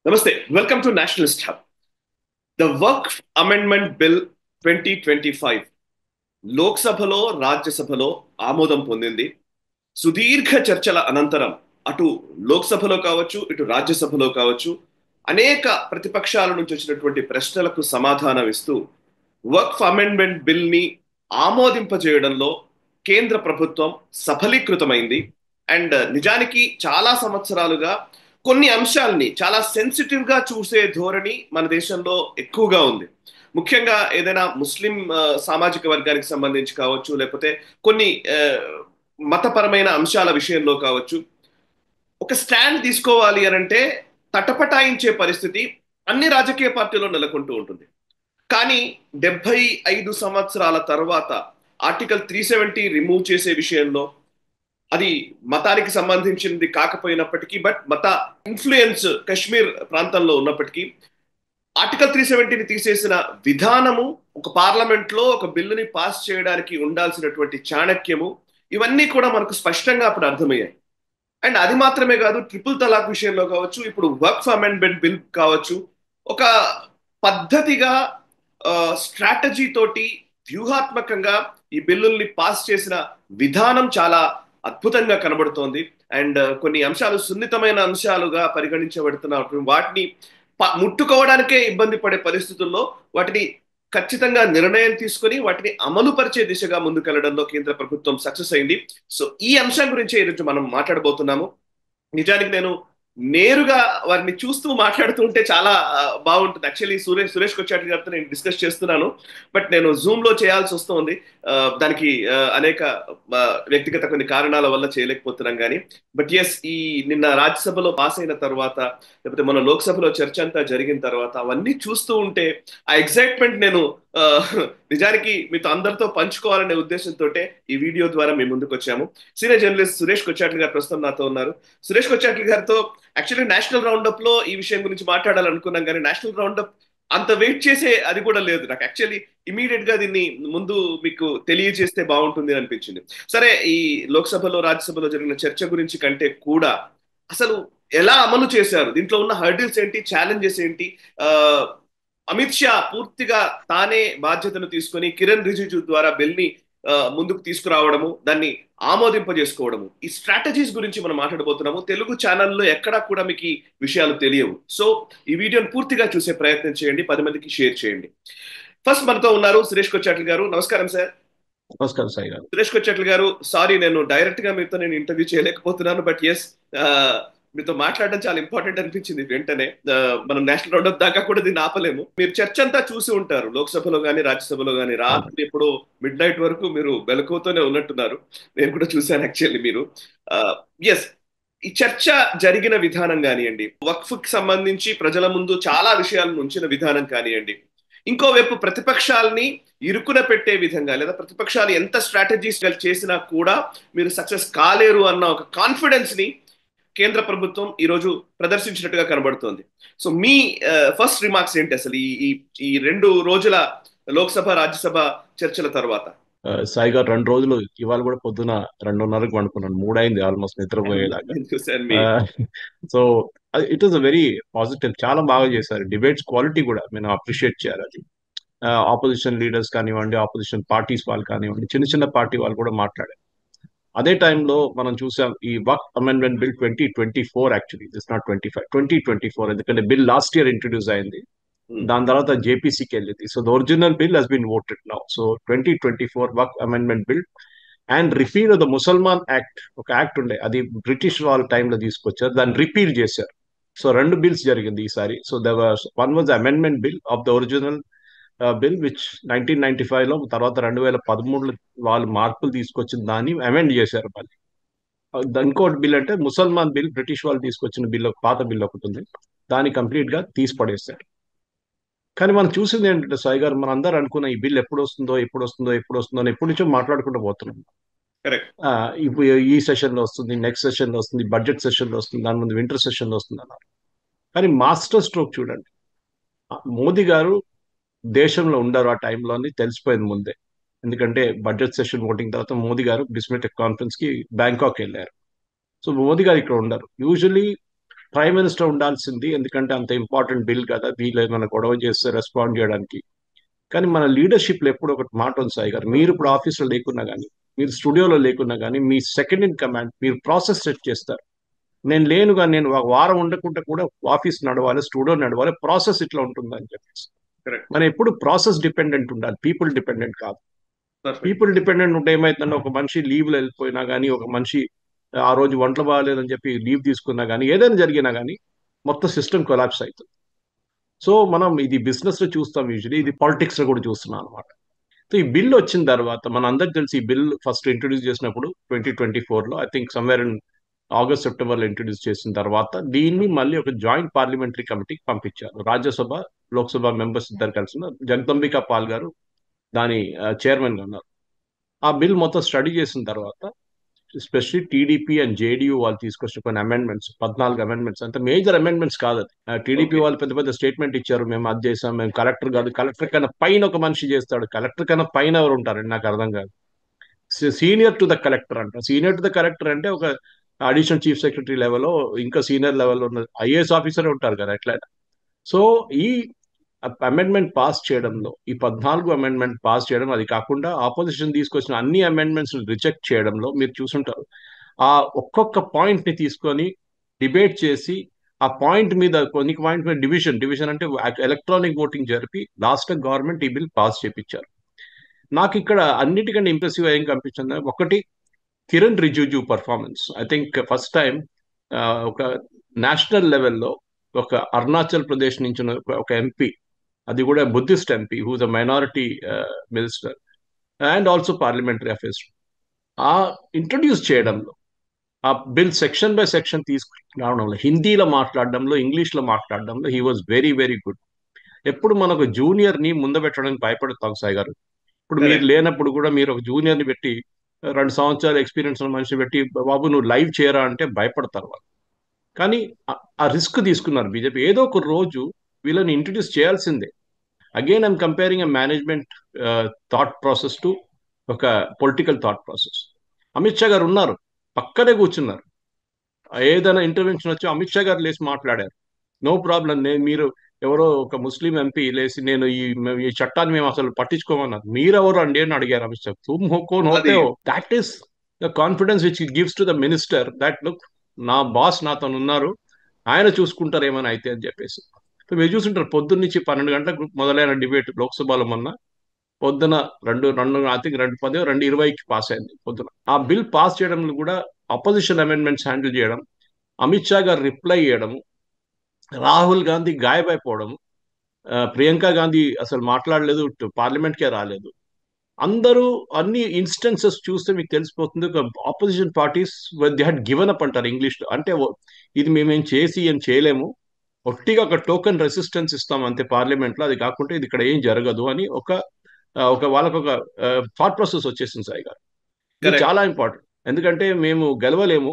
Namaste. Welcome to Nationalist Hub. The Work Amendment Bill 2025 లోక్సభలో రాజ్యసభలో ఆమోదం పొందింది. సుదీర్ఘ చర్చల అనంతరం అటు లోక్సభలో కావచ్చు, ఇటు రాజ్యసభలో కావచ్చు, అనేక ప్రతిపక్షాల నుంచి వచ్చినటువంటి ప్రశ్నలకు సమాధానం ఇస్తూ వర్క్ అమెండ్మెంట్ బిల్ ని ఆమోదింపజేయడంలో కేంద్ర ప్రభుత్వం సఫలీకృతమైంది. అండ్ నిజానికి చాలా సంవత్సరాలుగా కొన్ని అంశాలని చాలా సెన్సిటివ్ గా చూసే ధోరణి మన దేశంలో ఎక్కువగా ఉంది. ముఖ్యంగా ఏదైనా ముస్లిం సామాజిక వర్గానికి సంబంధించి కావచ్చు, లేకపోతే కొన్ని మతపరమైన అంశాల విషయంలో కావచ్చు, ఒక స్టాండ్ తీసుకోవాలి అని అంటే తటపటాయించే పరిస్థితి అన్ని రాజకీయ పార్టీల్లో నెలకొంటూ ఉంటుంది. కానీ 75 సంవత్సరాల తర్వాత ఆర్టికల్ 370 రిమూవ్ చేసే విషయంలో, అది మతానికి సంబంధించింది కాకపోయినప్పటికీ, బట్ మత ఇన్ఫ్లుయెన్స్ కశ్మీర్ ప్రాంతంలో ఉన్నప్పటికీ ఆర్టికల్ 370ని తీసేసిన విధానము, ఒక పార్లమెంట్ లో ఒక బిల్లుని పాస్ చేయడానికి ఉండాల్సినటువంటి చాణక్యము, ఇవన్నీ కూడా మనకు స్పష్టంగా అప్పుడు అర్థమయ్యాయి. అండ్ అది మాత్రమే కాదు, ట్రిపుల్ తలాక్ విషయంలో కావచ్చు, ఇప్పుడు వర్క్ అమెండ్మెంట్ బిల్ కావచ్చు, ఒక పద్ధతిగా స్ట్రాటజీ తోటి వ్యూహాత్మకంగా ఈ బిల్లుల్ని పాస్ చేసిన విధానం చాలా అద్భుతంగా కనబడుతోంది. అండ్ కొన్ని అంశాలు సున్నితమైన అంశాలుగా పరిగణించబడుతున్న వాటిని ముట్టుకోవడానికే ఇబ్బంది పడే పరిస్థితుల్లో వాటిని ఖచ్చితంగా నిర్ణయం తీసుకొని వాటిని అమలు పరిచే దిశగా ముందుకెళ్లడంలో కేంద్ర ప్రభుత్వం సక్సెస్ అయింది. సో ఈ అంశం గురించి ఈరోజు మనం మాట్లాడబోతున్నాము. నిజానికి నేను నేరుగా వారిని చూస్తూ మాట్లాడుతూ ఉంటే చాలా బాగుంటుంది. యాక్చువల్లీ సురేష్ కొచ్చాటి గారితో నేను డిస్కస్ చేస్తున్నాను, బట్ నేను జూమ్ లో చేయాల్సి వస్తుంది. దానికి అనేక వ్యక్తిగత కొన్ని కారణాల వల్ల చేయలేకపోతున్నాం కానీ, బట్ ఎస్, ఈ నిన్న రాజ్యసభలో పాస్ అయిన తర్వాత, లేకపోతే మన లోక్సభలో చర్చ అంతా జరిగిన తర్వాత అవన్నీ చూస్తూ ఉంటే ఆ ఎక్సైట్మెంట్ నేను ఆ, నిజానికి మీతో అందరితో పంచుకోవాలనే ఉద్దేశంతో ఈ వీడియో ద్వారా మేము ముందుకు వచ్చాము. సీనియర్ జర్నలిస్ట్ సురేష్ కొచ్చాట్ల గారు ప్రస్తుతం నాతో ఉన్నారు. సురేష్ కొచ్చాట్ల గారితో యాక్చువల్లీ నేషనల్ రౌండప్ లో ఈ విషయం గురించి మాట్లాడాలనుకున్నాం, కానీ నేషనల్ రౌండప్ అంత వెయిట్ చేసే అది కూడా లేదు. నాకు యాక్చువల్లీ ఇమీడియట్ గా దీన్ని ముందు మీకు తెలియజేస్తే బాగుంటుంది అనిపించింది. సరే, ఈ లోక్సభలో రాజ్యసభలో జరిగిన చర్చ గురించి కంటే కూడా అసలు ఎలా అమలు చేశారు, దీంట్లో ఉన్న హర్డిల్స్ ఏంటి, ఛాలెంజెస్ ఏంటి, ఆ, అమిత్ షా పూర్తిగా తానే బాధ్యతను తీసుకొని కిరణ్ రిజిజు ద్వారా బిల్ ని ముందుకు తీసుకురావడము, దాన్ని ఆమోదింపజేసుకోవడము, ఈ స్ట్రాటజీస్ గురించి మనం మాట్లాడబోతున్నాము. తెలుగు ఛానల్లో ఎక్కడా కూడా మీకు ఈ విషయాలు తెలియవు. సో ఈ వీడియోని పూర్తిగా చూసే ప్రయత్నం చేయండి, 10 మందికి షేర్ చేయండి. ఫస్ట్ మనతో ఉన్నారు సురేష్ కొచ్చాట్ల గారు. నమస్కారం సార్. నమస్కారం సాయి గారు. సురేష్ కొచ్చాట్ల గారు, సారీ నేను డైరెక్ట్ గా మీతో నేను ఇంటర్వ్యూ చేయలేకపోతున్నాను, బట్ ఎస్, మీతో మాట్లాడడం చాలా ఇంపార్టెంట్ అనిపించింది వెంటనే. మనం నేషనల్ రౌండప్ దాకా కూడా దీన్ని ఆపలేము. మీరు చర్చ అంతా చూసి ఉంటారు, లోక్సభలో కానీ రాజ్యసభలో కానీ. రాత్రి ఎప్పుడో మిడ్ నైట్ వరకు మీరు మెలకువతోనే ఉన్నట్టున్నారు. నేను కూడా చూశాను యాక్చువల్లీ. మీరు ఎస్, ఈ చర్చ జరిగిన విధానం కానివ్వండి, వక్ఫ్ కి సంబంధించి ప్రజల ముందు చాలా విషయాలను ఉంచిన విధానం కానివ్వండి, ఇంకోవైపు ప్రతిపక్షాలని ఇరుకున పెట్టే విధంగా, లేదా ప్రతిపక్షాలు ఎంత స్ట్రాటజీస్ చేసినా కూడా మీరు సక్సెస్ కాలేరు అన్న ఒక కాన్ఫిడెన్స్ ని కేంద్ర ప్రభుత్వం ఈ రోజు ప్రదర్శించినట్టుగా కనబడుతోంది. సో మీ ఫస్ట్ రిమార్క్స్ ఏంటి అసలు ఈ ఈ 2 రోజుల లోక్సభ రాజ్యసభ చర్చల తర్వాత? సాయి గారు, 2 రోజులు ఇవాళ కూడా పొద్దున 2:30కి పండుకున్నాను. 3 అయింది ఆల్మోస్ట్ నిద్రపోయేలాగా. నేను చూశాను మీ so it is a very positive. చాలా బాగా చేశారు. డిబేట్స్ క్వాలిటీ కూడా మేము అప్రిషియేట్ చేయాలి. అది ఆపోజిషన్ లీడర్స్ కానివ్వండి, ఆపోజిషన్ పార్టీస్ వాళ్ళు కానివ్వండి, చిన్న చిన్న పార్టీ వాళ్ళు కూడా మాట్లాడారు. అదే టైంలో మనం చూసాం ఈ work amendment bill 2024, actually it's not 25, 2024, ఎందుకంటే బిల్ లాస్ట్ ఇయర్ ఇంట్రడ్యూస్ అయింది. దాని తర్వాత జేపీసీకి వెళ్ళింది. So the original bill has been voted now. So 2024 వర్క్ amendment bill and repeal the Musalman act, ఒక యాక్ట్ ఉండే, అది బ్రిటిష్ వాళ్ళ టైంలో తీసుకొచ్చారు, దాన్ని రిపీల్ చేశారు. సో 2 బిల్స్ జరిగింది ఈసారి. So one was amendment bill of the original bill which 1995లో, తర్వాత 2013లో వాళ్ళు మార్పులు తీసుకొచ్చిన దాన్ని అమెండ్ చేశారు మళ్ళీ. ఇంకోటి బిల్ అంటే ముసల్మాన్ బిల్, బ్రిటిష్ వాళ్ళు తీసుకొచ్చిన బిల్, పాత బిల్ ఒకటి ఉంది, దాన్ని కంప్లీట్ గా తీసి పడేశారు. కానీ మనం చూసింది ఏంటంటే సాయి గారు, మనం అందరూ అనుకున్న ఈ బిల్ ఎప్పుడు వస్తుందో ఎప్పుడు వస్తుందో ఎప్పుడు వస్తుందో అని ఎప్పటి నుంచో మాట్లాడుకుంటూ పోతున్నాం. కరెక్ట్. ఇప్పుడు ఈ సెషన్ లో వస్తుంది, నెక్స్ట్ సెషన్ లో వస్తుంది, బడ్జెట్ సెషన్ లో వస్తుంది, దాని ముందు వింటర్ సెషన్ లో వస్తుంది అన్నారు. కానీ మాస్టర్ స్ట్రోక్ చూడండి, మోదీ గారు దేశంలో ఉండరు ఆ టైంలో అని తెలిసిపోయింది ముందే. ఎందుకంటే బడ్జెట్ సెషన్ ఓటింగ్ తర్వాత మోదీ గారు బిస్మిటెక్ కాన్ఫరెన్స్ కి బ్యాంకాక్ వెళ్ళారు. సో మోదీ గారు ఇక్కడ ఉండరు. యూజువలీ ప్రైమ్ మినిస్టర్ ఉండాల్సింది, ఎందుకంటే అంత ఇంపార్టెంట్ బిల్ కదా, వీళ్ళు ఏమైనా గొడవ చేస్తే రెస్పాండ్ చేయడానికి. కానీ మన లీడర్షిప్లో ఎప్పుడు ఒకటి మాట ఉంది సాయి గారు, మీరు ఇప్పుడు ఆఫీస్లో లేకున్నా కానీ, మీరు స్టూడియోలో లేకున్నా కానీ, మీ సెకండ్ ఇన్ కమాండ్ మీరు ప్రాసెస్ సెట్ చేస్తారు. నేను లేనుగా, నేను ఒక వారం ఉండకుండా కూడా ఆఫీస్ నడవాలి, స్టూడియో నడవాలి, ప్రాసెస్ ఇట్లా ఉంటుంది అని చెప్పేసి. కరెక్ట్. మనం ఎప్పుడు ప్రాసెస్ డిపెండెంట్ ఉండాలి, పీపుల్ డిపెండెంట్ కాదు. పర్ఫెక్ట్. పీపుల్ డిపెండెంట్ ఉంటే ఏమైతుందంటే, ఒక మనిషి లీవ్లో వెళ్ళిపోయినా కానీ, ఒక మనిషి ఆ రోజు వంటలు బాగాలేదని చెప్పి లీవ్ తీసుకున్నా కానీ, ఏదైనా జరిగినా కానీ మొత్తం సిస్టమ్ కొలాప్స్ అవుతుంది. సో మనం ఇది బిజినెస్ లో చూస్తాం యూజువలీ, ఇది పాలిటిక్స్ లో కూడా చూస్తున్నాం అనమాట. సో ఈ బిల్ వచ్చిన తర్వాత మన అందరికి తెలిసి, ఈ బిల్ ఫస్ట్ ఇంట్రొడ్యూస్ చేసినప్పుడు 2024లో, I think somewhere in August సెప్టెంబర్లో ఇంట్రొడ్యూస్ చేసిన తర్వాత దీన్ని మళ్ళీ ఒక జాయింట్ పార్లమెంటరీ కమిటీకి పంపించారు. రాజ్యసభ లోక్సభ మెంబర్స్ ఇద్దరు కలిసిన జగదంబికా పాల్ గారు దాని చైర్మన్ గా ఉన్నారు. ఆ బిల్ మొత్తం స్టడీ చేసిన తర్వాత, ఎస్పెషల్లీ టీడీపీ అండ్ జేడీయూ వాళ్ళు తీసుకొచ్చిన కొన్ని అమెండ్మెంట్స్, 14 అమెండ్మెంట్స్, అంటే మేజర్ అమెండ్మెంట్స్ కాదు అది. TDP okay. వాళ్ళు పెద్ద పెద్ద స్టేట్మెంట్ ఇచ్చారు, మేము అది చేసాం, మేము కలెక్టర్ కాదు, కలెక్టర్ కన్నా పైన ఒక మనిషి చేస్తాడు, కలెక్టర్ కన్నా పైన ఎవరు ఉంటారండి, నాకు అర్థం కాదు. సీనియర్ టు ద కలెక్టర్ అంట. సీనియర్ టు ద కలెక్టర్ అంటే ఒక అడిషనల్ చీఫ్ సెక్రటరీ లెవెల్లో, ఇంకా సీనియర్ లెవెల్లో ఉన్న ఐఏఎస్ ఆఫీసర్ ఉంటారు కదా ఎట్లా. సో ఈ అమెండ్మెంట్ పాస్ చేయడంలో, ఈ 14 అమెండ్మెంట్ పాస్ చేయడం, అది కాకుండా ఆపోజిషన్ తీసుకొచ్చిన అన్ని అమెండ్మెంట్స్ రిజెక్ట్ చేయడంలో మీరు చూసుంటారు. ఆ ఒక్కొక్క పాయింట్ ని తీసుకొని డిబేట్ చేసి, ఆ పాయింట్ మీద కొన్ని పాయింట్ మీద డివిజన్ డివిజన్ అంటే ఎలక్ట్రానిక్ ఓటింగ్ జరిపి లాస్ట్ గవర్నమెంట్ ఈ బిల్ పాస్ చేపించారు. నాకు ఇక్కడ అన్నిటికంటే ఇంప్రెసివ్ ఏం కనిపించింది, ఒకటి Kiran Rijiju performance. I think first time ఒక నేషనల్ లెవెల్లో ఒక అరుణాచల్ ప్రదేశ్ నుంచి ఒక ఎంపీ, అది కూడా Buddhist MP, whose a minority minister and also parliamentary affairs, ఆ ఇంట్రొడ్యూస్ చేయడంలో, ఆ బిల్ సెక్షన్ బై సెక్షన్ తీసుకురావడంలో, హిందీలో మాట్లాడడంలో, ఇంగ్లీష్లో మాట్లాడడంలో he was very very good. ఎప్పుడు మనకు జూనియర్ ని ముందబెట్టడానికి భయపడతాం సాయి గారు. ఇప్పుడు మీరు కరెక్ట్. లేనప్పుడు కూడా మీరు ఒక జూనియర్ ని పెట్టి, 2 సంవత్సరాలు ఎక్స్పీరియన్స్ ఉన్న మనిషిని పెట్టి, బాబు నువ్వు లైవ్ చేయరా అంటే భయపడతారు వాళ్ళు. కానీ ఆ రిస్క్ తీసుకున్నారు బీజేపీ. ఏదో ఒక రోజు వీళ్ళని ఇంట్రడ్యూస్ చేయాల్సిందే. Again I'm comparing a management thought process to ఒక political thought process. Amit Shah garu ఉన్నారు, పక్కనే కూర్చున్నారు, ఏదైనా ఇంటర్వెన్షన్ వచ్చి అమిత్ షా గారు లేచి మాట్లాడారు, నో ప్రాబ్లం. నేను, మీరు ఎవరో ఒక ముస్లిం ఎంపీ లేచి, నేను ఈ చట్టాన్ని మేము అసలు పట్టించుకోమన్నారు, మీరెవరు అండి అని అడిగారు అమిత్ షా. తుమ్ హో కోన్ హోతే అది హో. That is the confidence which gives to the minister that look, నా బాస్ నాతో ఉన్నారు, ఆయన చూసుకుంటారు ఏమైనా అయితే అని చెప్పేసి. సో మీరు చూసుంటారు, పొద్దున్న నుంచి 12 గంటలకు మొదలైన డిబేట్ లోక్సభలో మొన్న పొద్దున రెండు రెండు ఐ థింక్ 2:10 2:20కి పాస్ అయింది పొద్దున. ఆ బిల్ పాస్ చేయడంలో కూడా అపోజిషన్ అమెండ్మెంట్స్ హ్యాండిల్ చేయడం, అమిత్ షా గారు రిప్లై చేయడం, రాహుల్ గాంధీ గాయమైపోవడం, ప్రియాంక గాంధీ అసలు మాట్లాడలేదు, పార్లమెంట్కే రాలేదు. అందరూ అన్ని ఇన్స్టెన్సెస్ చూస్తే మీకు తెలిసిపోతుంది, opposition parties they had given up అంటారు ఇంగ్లీష్లో. అంటే ఇది మేమేం చేసి ఏం చేయలేము, ఒట్టిగా ఒక టోకెన్ రెసిస్టెన్స్ ఇస్తాం అంతే పార్లమెంట్లో, అది కాకుండా ఇది ఇక్కడ ఏం జరగదు అని ఒక వాళ్ళకు ఒక థాట్ ప్రాసెస్ వచ్చేసింది సాయి గారు. ఇది కరెక్ట్. చాలా ఇంపార్టెంట్. ఎందుకంటే మేము గెలవలేము,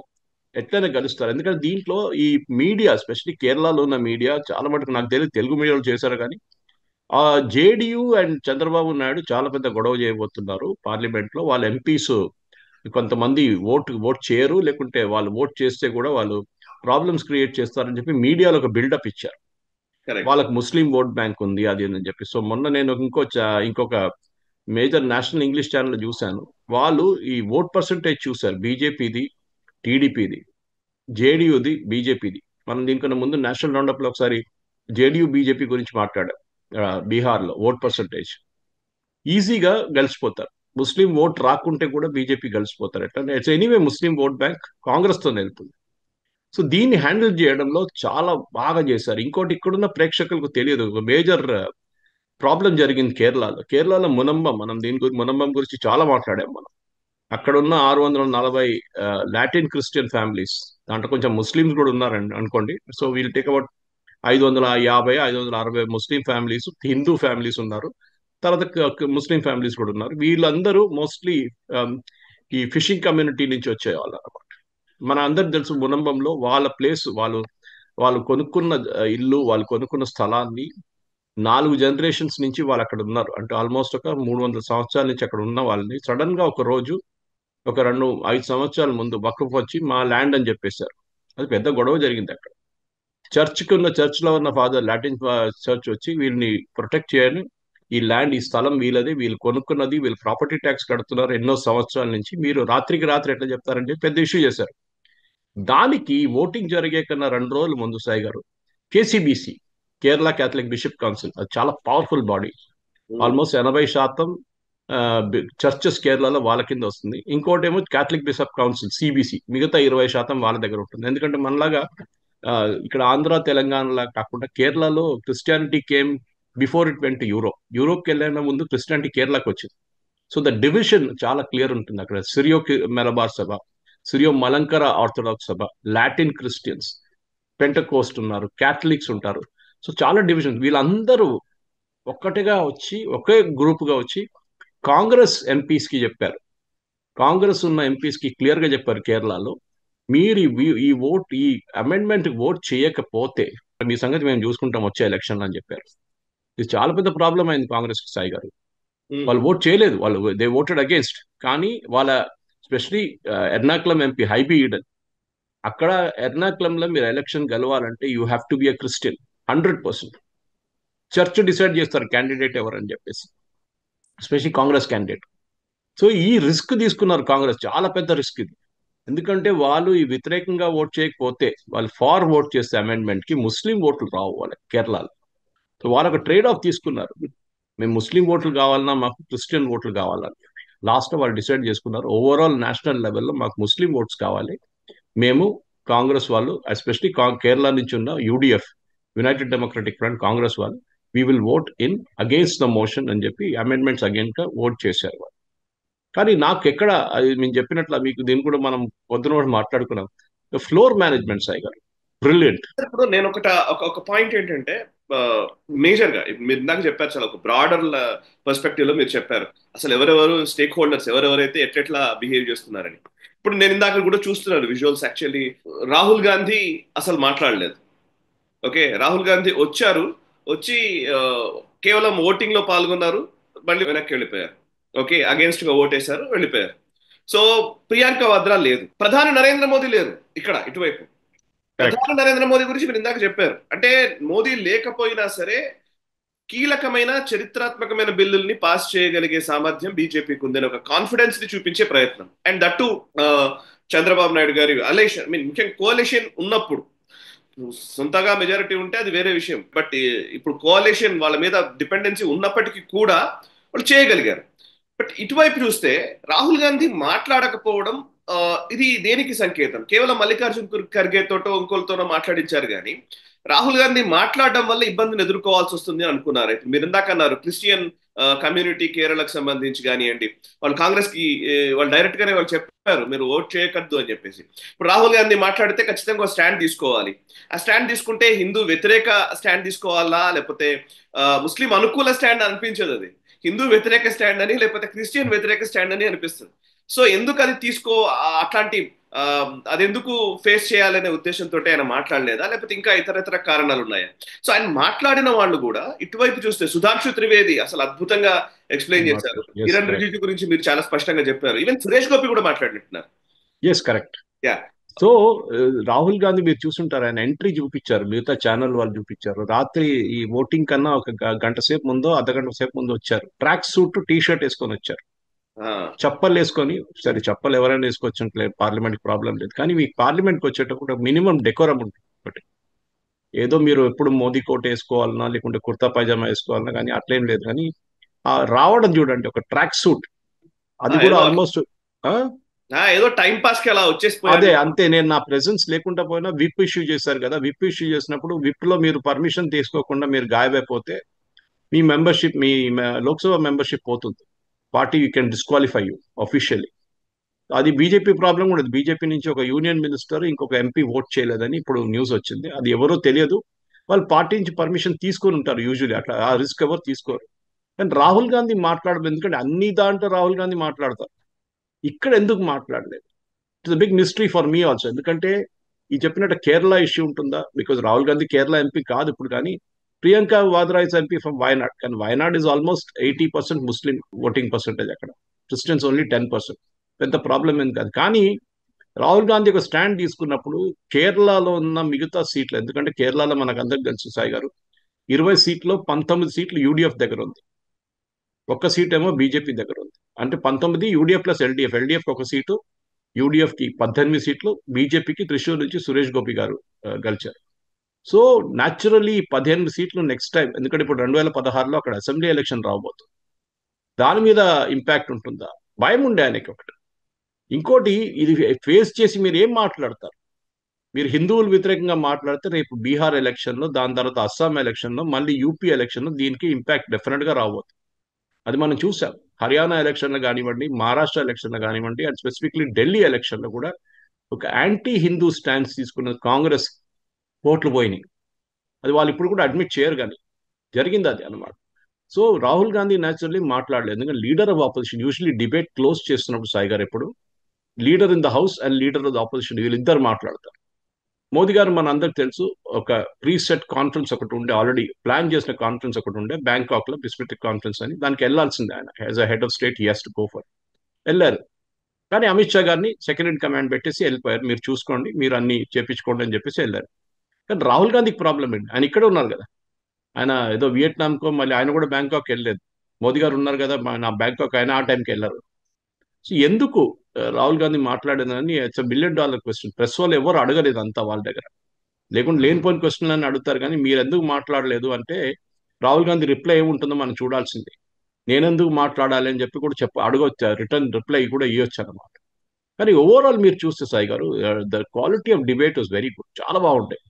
ఎట్లయినా గెలుస్తారు. ఎందుకంటే దీంట్లో ఈ మీడియా, ఎస్పెషల్లీ కేరళలో ఉన్న మీడియా చాలా మటుకు, నాకు తెలియదు తెలుగు మీడియాలో చేశారు కానీ, ఆ జేడీయూ అండ్ చంద్రబాబు నాయుడు చాలా పెద్ద గొడవ చేయబోతున్నారు పార్లమెంట్ లో. వాళ్ళ ఎంపీస్ కొంతమంది ఓట్ చేయరు, లేకుంటే వాళ్ళు ఓట్ చేస్తే కూడా వాళ్ళు ప్రాబ్లమ్స్ క్రియేట్ చేస్తారని చెప్పి మీడియాలో ఒక బిల్డప్ ఇచ్చారు. కరెక్ట్. వాళ్ళకి ముస్లిం ఓట్ బ్యాంక్ ఉంది అది అని చెప్పి. సో మొన్న నేను ఇంకొక మేజర్ నేషనల్ ఇంగ్లీష్ ఛానల్ చూశాను, వాళ్ళు ఈ ఓట్ పర్సంటేజ్ చూశారు, బీజేపీది, టీడీపీది, జేడీయూది, బీజేపీది. మనం దీనికన్నా ముందు నేషనల్ రౌండప్ లో ఒకసారి జేడీయూ బీజేపీ గురించి మాట్లాడాం. బీహార్లో ఓట్ పర్సంటేజ్ ఈజీగా గెలిచిపోతారు, ముస్లిం ఓట్ రాకుంటే కూడా బీజేపీ గెలిచిపోతారు. ఎట్లా it's anyway Muslim vote bank Congress తో వెళ్తుంది. సో దీన్ని హ్యాండిల్ చేయడంలో చాలా బాగా చేశారు. ఇంకోటి, ఇక్కడున్న ప్రేక్షకులకు తెలియదు, ఒక మేజర్ ప్రాబ్లం జరిగింది కేరళలో మునంబం. మనం దీని గురించి, మునంబం గురించి చాలా మాట్లాడాం మనం. అక్కడ ఉన్న 640 లాటిన్ క్రిస్టియన్ ఫ్యామిలీస్, దాంట్లో కొంచెం ముస్లిమ్స్ కూడా ఉన్నారండి అనుకోండి. So we'll take about 550 560 Muslim families, Hindu families ఉన్నారు, తర్వాత ముస్లిం ఫ్యామిలీస్ కూడా ఉన్నారు. వీళ్ళందరూ మోస్ట్లీ ఈ ఫిషింగ్ కమ్యూనిటీ నుంచి వచ్చేవాళ్ళు అనమాట. మన అందరికి తెలుసు, మునంబంలో వాళ్ళ ప్లేస్, వాళ్ళు వాళ్ళు కొనుక్కున్న ఇల్లు, వాళ్ళు కొనుక్కున్న స్థలాన్ని 4 జనరేషన్స్ నుంచి వాళ్ళు అక్కడ ఉన్నారు. అంటే ఆల్మోస్ట్ ఒక 300 సంవత్సరాల నుంచి అక్కడ ఉన్న వాళ్ళని సడన్ గా ఒక రోజు, ఒక 5 సంవత్సరాల ముందు వక్ఫ్ వచ్చి మా ల్యాండ్ అని చెప్పేశారు. అది పెద్ద గొడవ జరిగింది అక్కడ. చర్చ్లో ఉన్న ఫాదర్ లాటిన్ చర్చ్ వచ్చి వీళ్ళని ప్రొటెక్ట్ చేయని, ఈ ల్యాండ్ ఈ స్థలం వీళ్ళది, వీళ్ళు కొనుక్కున్నది, వీళ్ళు ప్రాపర్టీ ట్యాక్స్ కడుతున్నారు ఎన్నో సంవత్సరాల నుంచి, మీరు రాత్రికి రాత్రి ఎట్లా చెప్తారంటే పెద్ద ఇష్యూ చేశారు. దానికి ఓటింగ్ జరిగే కన్నా 2 రోజుల ముందు సాయి గారు కేసీబీసీ, కేరళ క్యాథలిక్ బిషప్ కౌన్సిల్, అది చాలా పవర్ఫుల్ బాడీ, ఆల్మోస్ట్ 80% చర్చెస్ కేరళలో వాళ్ళ కింద వస్తుంది. ఇంకోటి ఏమో క్యాథలిక్ బిషప్ కౌన్సిల్ సిబిసి, మిగతా 20% వాళ్ళ దగ్గర ఉంటుంది. ఎందుకంటే మనలాగా ఇక్కడ ఆంధ్ర తెలంగాణలా కాకుండా కేరళలో Christianity came before it went యూరోప్కి వెళ్ళిన ముందు క్రిస్టియానిటీ కేరళకి వచ్చింది. సో ద డివిజన్ చాలా క్లియర్ ఉంటుంది అక్కడ. Syro Malabar Sabha, Syro Malankara orthodox Sabha, Latin Christians, Pentecost ఉన్నారు, క్యాథలిక్స్ ఉంటారు. సో చాలా డివిజన్. వీళ్ళందరూ ఒక్కటిగా వచ్చి ఒకే గ్రూప్గా వచ్చి కాంగ్రెస్ ఎంపీస్ కి చెప్పారు. కాంగ్రెస్ ఉన్న ఎంపీస్ కి క్లియర్ గా చెప్పారు కేరళలో, మీరు ఈ అమెండ్మెంట్ ఓట్ చేయకపోతే మీ సంగతి మేము చూసుకుంటాం వచ్చే ఎలక్షన్ అని చెప్పారు. ఇది చాలా పెద్ద ప్రాబ్లం అయింది కాంగ్రెస్ కి సాయి గారు. వాళ్ళు ఓట్ చేయలేదు, వాళ్ళు దే ఓటెడ్ అగేన్స్ట్. కానీ వాళ్ళ especially Ernakulam MP Hibi Eden, అక్కడ ఎర్నాకులంలో మీరు ఎలక్షన్ గెలవాలంటే you have to be a Christian 100%. Church decide చేస్తారు క్యాండిడేట్ ఎవరని చెప్పేసి, ఎస్పెషలీ కాంగ్రెస్ క్యాండిడేట్. సో ఈ రిస్క్ తీసుకున్నారు కాంగ్రెస్, చాలా పెద్ద రిస్క్ ఇది. ఎందుకంటే వాళ్ళు ఈ వ్యతిరేకంగా ఓట్ చేయకపోతే, వాళ్ళు ఫార్ ఓట్ చేస్తే అమెండ్మెంట్ కి ముస్లిం ఓట్లు రావు వాళ్ళకి కేరళలో. సో వాళ్ళు ఒక ట్రేడ్ ఆఫ్ తీసుకున్నారు, మేము ముస్లిం ఓట్లు కావాలన్నా మాకు క్రిస్టియన్ ఓట్లు కావాలని. లాస్ట్ వాళ్ళు డిసైడ్ చేసుకున్నారు, ఓవరాల్ నేషనల్ లెవెల్లో మాకు ముస్లిం ఓట్స్ కావాలి, మేము కాంగ్రెస్ వాళ్ళు ఎస్పెషలీ కేరళ నుంచి ఉన్న UDF, united democratic front, Congress వాళ్ళు we will vote in against the motion అని చెప్పి అమెండ్మెంట్స్ అగైన్ గా ఓట్ చేశారు. కానీ నాకు ఎక్కడ, అది మేము చెప్పినట్లు మీకు దీన్ని కూడా మనం పొద్దున కూడా మాట్లాడుకున్నాం, ఫ్లోర్ మేనేజ్మెంట్ సాయి గారు బ్రిలియంట్. ఇప్పుడు నేను ఒక పాయింట్ ఏంటంటే, మేజర్ గా మీరు ఇందాక చెప్పారు, చాలా ఒక బ్రాడర్ పర్స్పెక్టివ్ లో మీరు చెప్పారు అసలు ఎవరెవరు స్టేక్ హోల్డర్స్, ఎవరెవరైతే ఎట్లెట్లా బిహేవ్ చేస్తున్నారని. ఇప్పుడు నేను ఇందాక కూడా చూస్తున్నాను విజువల్స్. యాక్చువల్లీ రాహుల్ గాంధీ అసలు మాట్లాడలేదు. ఓకే, రాహుల్ గాంధీ వచ్చి ఆ, కేవలం ఓటింగ్ లో పాల్గొన్నారు, మళ్ళీ వెనక్కి వెళ్ళిపోయారు. ఓకే, అగేన్స్ట్ గా ఓటేశారు, వెళ్ళిపోయారు. సో ప్రియాంక వాద్రా లేదు, ప్రధాని నరేంద్ర మోదీ లేరు ఇక్కడ ఇటువైపు. ప్రధాని నరేంద్ర మోదీ గురించి మీరు ఇందాక చెప్పారు, అంటే మోదీ లేకపోయినా సరే కీలకమైన చరిత్రాత్మకమైన బిల్లుల్ని పాస్ చేయగలిగే సామర్థ్యం బీజేపీకి ఉందని ఒక కాన్ఫిడెన్స్ ని చూపించే ప్రయత్నం. అండ్ దట్టు చంద్రబాబు నాయుడు గారి అలైషన్, మీన్ ముఖ్యంగా కోalition ఉన్నప్పుడు. సొంతగా మెజారిటీ ఉంటే అది వేరే విషయం, బట్ ఇప్పుడు కోalition వాళ్ళ మీద డిపెండెన్సీ ఉన్నప్పటికీ కూడా వాళ్ళు చేయగలిగారు. బట్ ఇటువైపు చూస్తే రాహుల్ గాంధీ మాట్లాడకపోవడం, ఇది దేనికి సంకేతం? కేవలం మల్లికార్జున్ ఖర్గే తోటో ఇంకోలతోనో మాట్లాడించారు కానీ రాహుల్ గాంధీ మాట్లాడడం వల్ల ఇబ్బందిని ఎదుర్కోవాల్సి వస్తుంది అని అనుకున్నారు. అయితే మీరు ఇందాక అన్నారు క్రిస్టియన్ కమ్యూనిటీ కేరళకు సంబంధించి కానివ్వండి, వాళ్ళు కాంగ్రెస్ కి వాళ్ళు డైరెక్ట్ గానే వాళ్ళు చెప్పారు మీరు ఓట్ చేయకద్దు అని చెప్పేసి. ఇప్పుడు రాహుల్ గాంధీ మాట్లాడితే ఖచ్చితంగా ఒక స్టాండ్ తీసుకోవాలి. ఆ స్టాండ్ తీసుకుంటే హిందూ వ్యతిరేక స్టాండ్ తీసుకోవాలా, లేకపోతే ముస్లిం అనుకూల స్టాండ్ అనిపించదు, అది హిందూ వ్యతిరేక స్టాండ్ అని, లేకపోతే క్రిస్టియన్ వ్యతిరేక స్టాండ్ అని అనిపిస్తుంది. సో ఎందుకు అది అట్లాంటి అది ఎందుకు ఫేస్ చేయాలనే ఉద్దేశంతో ఆయన మాట్లాడలేదా, లేకపోతే ఇంకా ఇతర కారణాలు ఉన్నాయా? సో ఆయన మాట్లాడిన వాళ్ళు కూడా ఇటువైపు చూస్తే సుధాంశు త్రివేది అసలు అద్భుతంగా ఎక్స్ప్లెయిన్ చేశారు. కిరణ్ రిజిజు గురించి మీరు చాలా స్పష్టంగా చెప్పారు. ఈవెన్ సురేష్ గోపి కూడా మాట్లాడినట్టున్నారు. Yes, correct. Yeah. So Rahul Gandhi మీరు చూసుంటారు, ఆయన ఎంట్రీ చూపించారు, మిగతా ఛానల్ వాళ్ళు చూపించారు. రాత్రి ఈ ఓటింగ్ కన్నా ఒక గంట సేపు ముందో అర్ధగంట సేపు ముందు వచ్చారు. ట్రాక్ సూట్ టీ షర్ట్ వేసుకొని వచ్చారు, చెప్పలు వేసుకొని. సరే చెప్పలు ఎవరైనా వేసుకోవచ్చు, పార్లమెంట్ ప్రాబ్లం లేదు. కానీ మీకు పార్లమెంట్కి వచ్చేటప్పుడు మినిమం డెకోరం ఉంటుంది ఒకటి. ఏదో మీరు ఎప్పుడు మోదీ కోట్ వేసుకోవాలన్నా లేకుంటే కుర్తా పైజామా వేసుకోవాలన్నా కానీ అట్లేం లేదు. కానీ రావడం చూడండి, ఒక ట్రాక్ సూట్, అది కూడా ఆల్మోస్ట్ ఏదో టైం పాస్ కి అలా వచ్చేసి అదే అంతే. నేను నా ప్రెసెన్స్ లేకుండా పోయినా విప్ ఇష్యూ చేశారు కదా, విప్ ఇష్యూ చేసినప్పుడు విప్ లో మీరు పర్మిషన్ తీసుకోకుండా మీరు గాయమైపోతే మీ మెంబర్షిప్, మీ లోక్సభ మెంబర్షిప్ పోతుంది. Party you can disqualify you officially. అది బీజేపీ ప్రాబ్లం కూడా. బీజేపీ నుంచి ఒక యూనియన్ మినిస్టర్ ఇంకొక ఎంపీ ఓట్ చేయలేదని ఇప్పుడు న్యూస్ వచ్చింది. అది ఎవరో తెలియదు, వాళ్ళు పార్టీ నుంచి పర్మిషన్ తీసుకొని ఉంటారు యూజువల్లీ, అట్లా ఆ రిస్క్ ఎవరు తీసుకోరు. కానీ రాహుల్ గాంధీ మాట్లాడదు, ఎందుకంటే అన్ని దాంట్లో రాహుల్ గాంధీ మాట్లాడతారు, ఇక్కడ ఎందుకు మాట్లాడలేదు? It's big mystery for me also. ఎందుకంటే ఈ చెప్పినట్టు కేరళ ఇష్యూ ఉంటుందా, బికాజ్ రాహుల్ గాంధీ కేరళ ఎంపీ కాదు ఇప్పుడు. కానీ Priyanka Vadra is MP from Wayanad, కానీ Wayanad is almost 80% Muslim voting percentage, అక్కడ క్రిస్టియన్స్ ఓన్లీ 10%. పెద్ద ప్రాబ్లం ఏం కాదు. కానీ రాహుల్ గాంధీ ఒక స్టాండ్ తీసుకున్నప్పుడు కేరళలో ఉన్న మిగతా సీట్లు, ఎందుకంటే కేరళలో మనకు అందరికి తెలుసు సాయి గారు, 20 సీట్లో 19 సీట్లు యూడిఎఫ్ దగ్గర ఉంది, ఒక్క సీట్ ఏమో బీజేపీ దగ్గర ఉంది. అంటే 19 యూడిఎఫ్ ప్లస్ ఎల్డిఎఫ్, ఎల్డిఎఫ్ ఒక సీటు, యూడిఎఫ్ కి 18 సీట్లు, బీజేపీకి త్రిశూర్ నుంచి సురేష్ గోపి గారు గెలిచారు. సో న్యాచురల్లీ 18 సీట్లు నెక్స్ట్ టైం, ఎందుకంటే ఇప్పుడు 2016లో అక్కడ అసెంబ్లీ ఎలక్షన్ రాబోతుంది, దాని మీద ఇంపాక్ట్ ఉంటుందా, భయం ఉండే ఆయనకి ఒకటి. ఇంకోటి, ఇది ఫేస్ చేసి మీరు ఏం మాట్లాడతారు? మీరు హిందువులు వ్యతిరేకంగా మాట్లాడితే రేపు బీహార్ ఎలక్షన్లో, దాని తర్వాత అస్సాం ఎలక్షన్లో, మళ్ళీ యూపీ ఎలక్షన్లో దీనికి ఇంపాక్ట్ డెఫినెట్ గా రాబోతుంది. అది మనం చూసాం. హర్యానా ఎలక్షన్లో కానివ్వండి, మహారాష్ట్ర ఎలక్షన్లో కానివ్వండి, అండ్ స్పెసిఫిక్లీ ఢిల్లీ ఎలక్షన్లో కూడా ఒక యాంటీ హిందూ స్టాండ్స్ తీసుకున్న కాంగ్రెస్ ఓట్లు పోయినాయి. అది వాళ్ళు ఇప్పుడు కూడా అడ్మిట్ చేయరు, కానీ జరిగింది అది అనమాట. సో రాహుల్ గాంధీ న్యాచురల్లీ మాట్లాడలేదు, ఎందుకంటే leader of opposition usually debate close చేస్తున్నప్పుడు సాయి గారు ఎప్పుడు leader in the house and leader of the opposition వీళ్ళిద్దరు మాట్లాడతారు. మోదీ గారు మన అందరికి తెలుసు, ఒక ప్రీ సెట్ కాన్ఫరెన్స్ ఒకటి ఉండే, ఆల్రెడీ ప్లాన్ చేసిన కాన్ఫరెన్స్ ఒకటి ఉండే బ్యాంకాక్ లో, బిస్మిటిక్ కాన్ఫరెన్స్ అని, దానికి వెళ్లాల్సిందే ఆయన as a head of state, he has to go for. వెళ్ళారు, కానీ అమిత్ షా గారిని సెకండ్ ఇన్ కమాండ్ పెట్టేసి వెళ్ళిపోయారు, మీరు చూసుకోండి, మీరు అన్ని చేపించుకోండి అని చెప్పేసి వెళ్ళారు. కానీ రాహుల్ గాంధీకి ప్రాబ్లం ఏంటి, ఆయన ఇక్కడ ఉన్నారు కదా, ఆయన ఏదో వియట్నాంకో మళ్ళీ ఆయన కూడా బ్యాంకాక్ వెళ్ళలేదు, మోదీ గారు ఉన్నారు కదా నా బ్యాంకాక్, ఆయన ఆ టైంకి వెళ్ళారు. సో ఎందుకు రాహుల్ గాంధీ మాట్లాడేదని ఇట్స్ $1 బిలియన్ క్వశ్చన్. ప్రెస్ వాళ్ళు ఎవరు అడగలేదు అంతా వాళ్ళ దగ్గర, లేకుంటే లేనిపోయిన క్వశ్చన్లు అని అడుగుతారు, కానీ మీరు ఎందుకు మాట్లాడలేదు అంటే రాహుల్ గాంధీ రిప్లై ఏముంటుందో మనం చూడాల్సిందే. నేనెందుకు మాట్లాడాలి అని చెప్పి కూడా అడగొచ్చు, రిటర్న్ రిప్లై కూడా ఇవ్వచ్చు అనమాట. కానీ ఓవరాల్ మీరు చూస్తే సాయి గారు, the quality of debate was very good, చాలా బాగుంటాయి.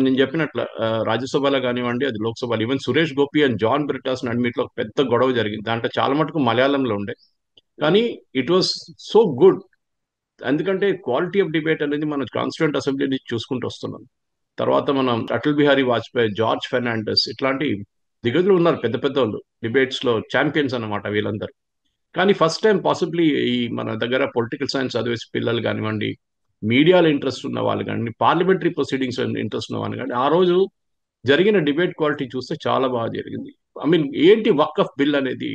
నేను చెప్పినట్లు రాజ్యసభలో కానివ్వండి, అది లోక్సభలో, ఈవెన్ సురేష్ గోపి అండ్ జాన్ బ్రిటాస్ అన్నింటిలో పెద్ద గొడవ జరిగింది, దాంట్లో చాలా మటుకు మలయాళంలో ఉండే, కానీ ఇట్ వాస్ సో గుడ్. ఎందుకంటే క్వాలిటీ ఆఫ్ డిబేట్ అనేది మనం కాన్స్టిట్యూంట్ అసెంబ్లీ నుంచి చూసుకుంటూ వస్తున్నాం. తర్వాత మనం అటల్ బిహారీ వాజ్పేయి, జార్జ్ ఫెర్నాండస్, ఇట్లాంటి దిగ్గజులు ఉన్నారు, పెద్ద పెద్ద వాళ్ళు డిబేట్స్ లో ఛాంపియన్స్ అన్నమాట వీళ్ళందరూ. కానీ ఫస్ట్ టైం పాసిబ్లీ ఈ మన దగ్గర పొలిటికల్ సైన్స్ చదివే పిల్లలు కానివ్వండి, మీడియాలో ఇంట్రెస్ట్ ఉన్న వాళ్ళు కానీ, పార్లమెంటరీ ప్రొసీడింగ్స్ ఇంట్రెస్ట్ ఉన్న వాళ్ళు కానీ, ఆ రోజు జరిగిన డిబేట్ క్వాలిటీ చూస్తే చాలా బాగా జరిగింది. ఐ మీన్ ఏంటి వక్ఫ్ బిల్ అనేది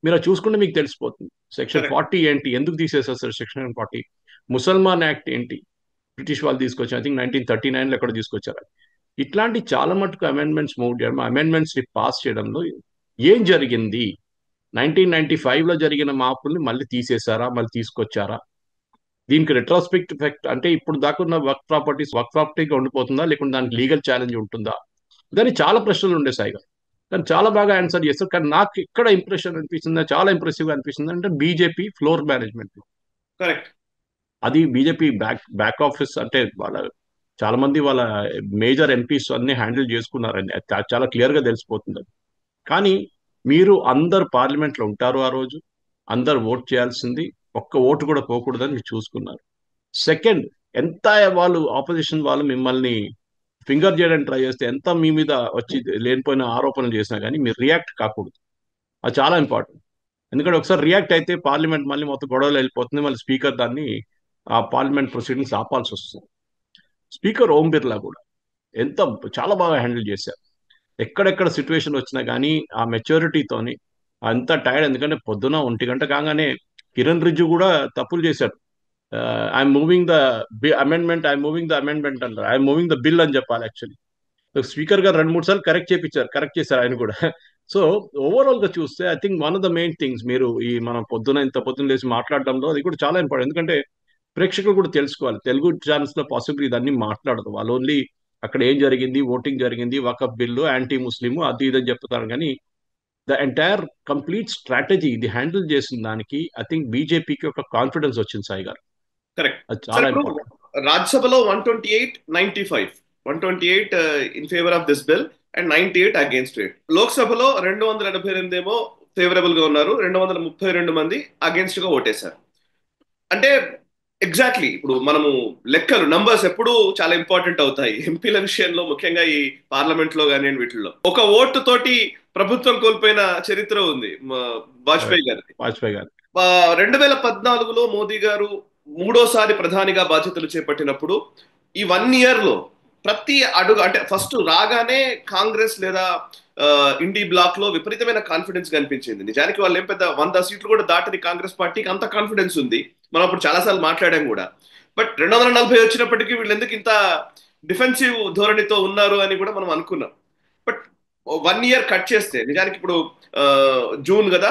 మీరు అది చూసుకుంటే మీకు తెలిసిపోతుంది. సెక్షన్ 40 ఏంటి, ఎందుకు తీసేస్తారు సార్ సెక్షన్ 40? ముసల్మాన్ యాక్ట్ ఏంటి, బ్రిటిష్ వాళ్ళు తీసుకొచ్చారు, ఐ థింక్ 1939లో ఎక్కడ తీసుకొచ్చారు. ఇట్లాంటి చాలా మటుకు అమెండ్మెంట్స్ మూవ్ చేయడం, అమెండ్మెంట్స్ ని పాస్ చేయడంలో ఏం జరిగింది, 1995లో జరిగిన మార్పుల్ని మళ్ళీ తీసేశారా, మళ్ళీ తీసుకొచ్చారా, దీనికి రెట్రాస్పెక్ట్ ఎఫెక్ట్ అంటే ఇప్పుడు దాకున్న వర్క్ ప్రాపర్టీగా ఉండిపోతుందా, లేకుంటే దానికి లీగల్ ఛాలెంజ్ ఉంటుందా, దాని చాలా ప్రశ్నలు ఉండే సాయి గారు. కానీ చాలా బాగా ఆన్సర్ చేస్తారు. కానీ నాకు ఇక్కడ ఇంప్రెషన్ అనిపిస్తుంది, చాలా ఇంప్రెసివ్ గా అనిపిస్తుంది అంటే బీజేపీ ఫ్లోర్ మేనేజ్మెంట్ లో. కరెక్ట్. అది బీజేపీ బ్యాక్ ఆఫీస్ అంటే వాళ్ళ చాలా మంది వాళ్ళ మేజర్ ఎంపీస్ అన్ని హ్యాండిల్ చేసుకున్నారండి, చాలా క్లియర్ గా తెలిసిపోతుంది. కానీ మీరు అందరు పార్లమెంట్ లో ఉంటారు, ఆ రోజు అందరు ఓట్ చేయాల్సింది, ఒక్క ఓటు కూడా పోకూడదని మీరు చూసుకున్నారు. సెకండ్, ఎంత వాళ్ళు ఆపోజిషన్ వాళ్ళు మిమ్మల్ని ఫింగర్ చేయడానికి ట్రై చేస్తే, ఎంత మీ మీద వచ్చి లేనిపోయిన ఆరోపణలు చేసినా కానీ మీరు రియాక్ట్ కాకూడదు, అది చాలా ఇంపార్టెంట్. ఎందుకంటే ఒకసారి రియాక్ట్ అయితే పార్లమెంట్ మళ్ళీ మొత్తం గొడవలు వెళ్ళిపోతుంది, మళ్ళీ స్పీకర్ దాన్ని ఆ పార్లమెంట్ ప్రొసీడింగ్స్ ఆపాల్సి వస్తుంది. స్పీకర్ ఓం బిర్లా కూడా ఎంత చాలా బాగా హ్యాండిల్ చేశారు, ఎక్కడెక్కడ సిచ్యువేషన్ వచ్చినా కానీ ఆ మెచ్యూరిటీతోని. అంత టైర్డ్, ఎందుకంటే పొద్దున 1 గంట కాగానే కిరణ్ రిజ్జు కూడా తప్పులు చేశారు. I'm moving the I'm moving the amendment అంటారు, ఐఎమ్ మూవింగ్ ద బిల్ అని చెప్పాలి యాక్చువల్లీ. స్పీకర్ గారు 2-3 సార్లు కరెక్ట్ చేశారు ఆయన కూడా. సో ఓవరాల్ గా చూస్తే I think one of the main things, మీరు ఈ మనం ఇంత పొద్దున లేసి మాట్లాడడంలో అది కూడా చాలా ఇంపార్టెంట్. ఎందుకంటే ప్రేక్షకులు కూడా తెలుసుకోవాలి, తెలుగు ఛానల్స్ లో పాసిబుల్ ఇదన్నీ మాట్లాడదు, వాళ్ళు ఓన్లీ అక్కడ ఏం జరిగింది, ఓటింగ్ జరిగింది, వకఫ్ బిల్లు, యాంటీ ముస్లిం, అది ఇదని చెప్తారు. కానీ ద ఎంటైర్ కంప్లీట్ స్ట్రాటజీ ఇది హ్యాండిల్ చేసిన దానికి ఐ థింక్ బీజేపీకి ఒక కాన్ఫిడెన్స్ వచ్చింది సాయి గారు. కరెక్ట్. అది చాలా ఇంపార్టెంట్. రాజ్యసభలో 128-95, 128 in favour of this bill and 98 against it. లోక్సభలో 288 ఏమో ఫేవరబుల్ గా ఉన్నారు, 232 మంది అగేన్స్ట్ గా ఓటేశారు. అంటే ఎగ్జాక్ట్లీ ఇప్పుడు మనము లెక్కలు, నంబర్స్ ఎప్పుడు చాలా ఇంపార్టెంట్ అవుతాయి ఎంపీల విషయంలో, ముఖ్యంగా ఈ పార్లమెంట్ లో కానీ వీటిల్లో. ఒక ఓటు తోటి ప్రభుత్వం కోల్పోయిన చరిత్ర ఉంది వాజ్పేయి గారిది. 2014లో మోదీ గారు 3వ సారి ప్రధానిగా బాధ్యతలు చేపట్టినప్పుడు ఈ 1 year లో ప్రతి అడుగు, అంటే ఫస్ట్ రాగానే కాంగ్రెస్ లేదా ఇండి బ్లాక్ లో విపరీతమైన కాన్ఫిడెన్స్ కనిపించింది. నిజానికి వాళ్ళు ఏం పెద్ద 100 సీట్లు కూడా దాటని కాంగ్రెస్ పార్టీకి అంత కాన్ఫిడెన్స్ ఉంది. మనం అప్పుడు చాలాసార్లు మాట్లాడాం కూడా. బట్ 240 వచ్చినప్పటికీ వీళ్ళు ఎందుకు ఇంత డిఫెన్సివ్ ధోరణితో ఉన్నారు అని కూడా మనం అనుకున్నాం. బట్ 1 ఇయర్ కట్ చేస్తే నిజానికి ఇప్పుడు ఆ, జూన్ కదా,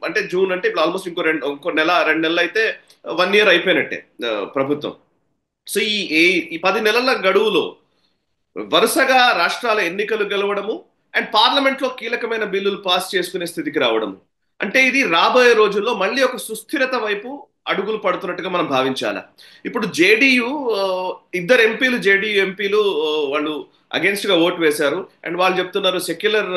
అంటే జూన్ అంటే ఇప్పుడు ఆల్మోస్ట్ ఇంకో నెల 2 నెలలు అయితే 1 ఇయర్ అయిపోయినట్టే ప్రభుత్వం. సో ఈ 10 నెలల గడువులో వరుసగా రాష్ట్రాల ఎన్నికలు గెలవడము అండ్ పార్లమెంట్ లో కీలకమైన బిల్లులు పాస్ చేసుకునే స్థితికి రావడము, అంటే ఇది రాబోయే రోజుల్లో మళ్ళీ ఒక సుస్థిరత వైపు అడుగులు పడుతున్నట్టుగా మనం భావించాలా. ఇప్పుడు జేడీయూ, ఇద్దరు ఎంపీలు, జేడీయూ ఎంపీలు వాళ్ళు అగేన్స్ట్ గా ఓటు వేశారు. అండ్ వాళ్ళు చెప్తున్నారు సెక్యులర్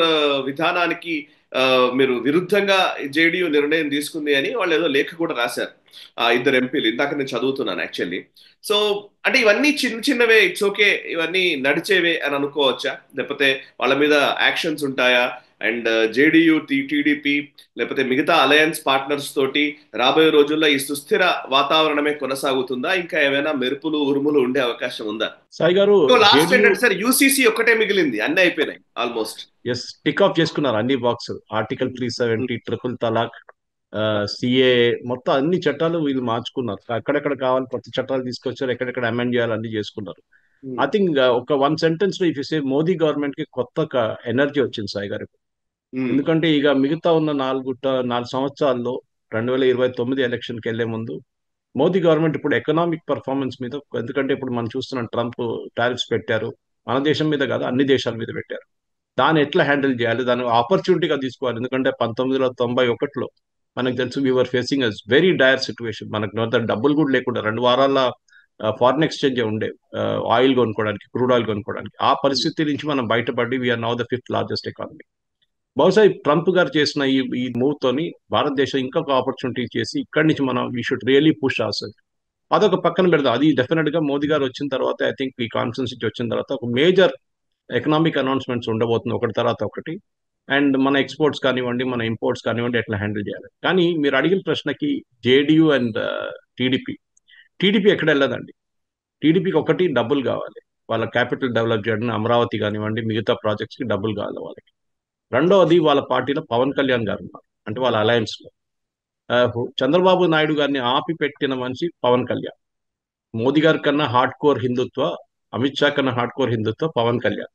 విధానానికి ఆ, మీరు విరుద్ధంగా జేడీయూ నిర్ణయం తీసుకుంది అని వాళ్ళు ఏదో లేఖ కూడా రాశారు. ఆ ఇద్దరు ఎంపీలు, ఇందాక నేను చదువుతున్నాను యాక్చువల్లీ. సో అంటే ఇవన్నీ చిన్న చిన్నవే, ఇట్స్ ఓకే, ఇవన్నీ నడిచేవే అని అనుకోవచ్చా, లేకపోతే వాళ్ళ మీద యాక్షన్స్ ఉంటాయా? అండ్ జేడీయూ, టీడీపీ లేకపోతే మిగతా అలయన్స్ పార్ట్నర్స్ తోటి రాబోయే రోజుల్లో ఈ సుస్థిర వాతావరణమే కొనసాగుతుందా, ఇంకా ఏమైనా మెరుపులు ఉరుములు ఉండే అవకాశం ఉందా? సాయి గారు, లాస్ట్ జేడీయూ ఏంటంటే సార్, యూసీసీ ఒక్కటే మిగిలింది, అన్నీ అయిపోయినాయి ఆల్మోస్ట్. ఎస్ టిక్ ఆఫ్ చేసుకున్నారు అన్ని బాక్స్. ఆర్టికల్ 370, ట్రిపుల్ తలాక్, సిఏ, మొత్తం అన్ని చట్టాలు వీళ్ళు మార్చుకున్నారు. ఎక్కడెక్కడ కావాలి కొత్త చట్టాలు తీసుకొచ్చారు, ఎక్కడెక్కడ అమెండ్ చేయాలి అన్ని చేసుకున్నారు. ఐ థింక్ ఒక వన్ సెంటెన్స్ లో ఇఫ్ సే మోదీ గవర్నమెంట్ కి కొత్త ఎనర్జీ వచ్చింది సాయి గారు. ఎందుకంటే ఇక మిగతా ఉన్న 4 సంవత్సరాల్లో 2029 ఎలక్షన్కి వెళ్లే ముందు మోదీ గవర్నమెంట్ ఇప్పుడు ఎకనామిక్ పర్ఫార్మెన్స్ మీద, ఎందుకంటే ఇప్పుడు మనం చూస్తున్నాం ట్రంప్ టారిఫ్స్ పెట్టారు, మన దేశం మీద కాదు అన్ని దేశాల మీద పెట్టారు. దాన్ని ఎట్లా హ్యాండిల్ చేయాలి, దాన్ని ఆపర్చునిటీగా తీసుకోవాలి. ఎందుకంటే 1991లో మనకు తెలుసు we are facing a very dire situation. మనకు డబ్బులు కూడా లేకుండా 2 వారాల ఫారిన్ ఎక్స్చేంజ్ ఉండే ఆయిల్ కొనుక్కోవడానికి, క్రూడ్ ఆయిల్ కొనుక్కోవడానికి. ఆ పరిస్థితి నుంచి మనం బయటపడి we are now the 5th largest economy. బహుశా ఈ ట్రంప్ గారు చేసిన ఈ మూవ్ తోని భారతదేశం ఇంకొక ఆపర్చునిటీ చేసి ఇక్కడి నుంచి మనం we should really push hour. అదొక పక్కన పెడదాం. అది డెఫినెట్ గా మోదీ గారు వచ్చిన తర్వాత, ఐ థింక్ ఈ కాన్ఫరెన్స్ నుంచి వచ్చిన తర్వాత ఒక మేజర్ ఎకనామిక్ అనౌన్స్మెంట్స్ ఉండబోతుంది ఒకటి తర్వాత ఒకటి. అండ్ మన ఎక్స్పోర్ట్స్ కానివ్వండి, మన ఇంపోర్ట్స్ కానివ్వండి, ఎట్లా హ్యాండిల్ చేయాలి. కానీ మీరు అడిగిన ప్రశ్నకి జేడీయూ అండ్ టీడీపీ టీడీపీ ఎక్కడ వెళ్ళదండి. టీడీపీకి ఒకటి డబ్బులు కావాలి, వాళ్ళ క్యాపిటల్ డెవలప్ చేయడం, అమరావతి కానివ్వండి మిగతా ప్రాజెక్ట్స్ కి డబ్బులు కావాలి వాళ్ళకి. రెండవది వాళ్ళ పార్టీలో పవన్ కళ్యాణ్ గారు ఉన్నారు, అంటే వాళ్ళ అలయన్స్ లో చంద్రబాబు నాయుడు గారిని ఆపి పెట్టిన మనిషి పవన్ కళ్యాణ్. మోదీ గారి కన్నా హార్డ్ కోర్ హిందుత్వ, అమిత్ షా కన్నా హార్డ్ కోర్ హిందుత్వ పవన్ కళ్యాణ్.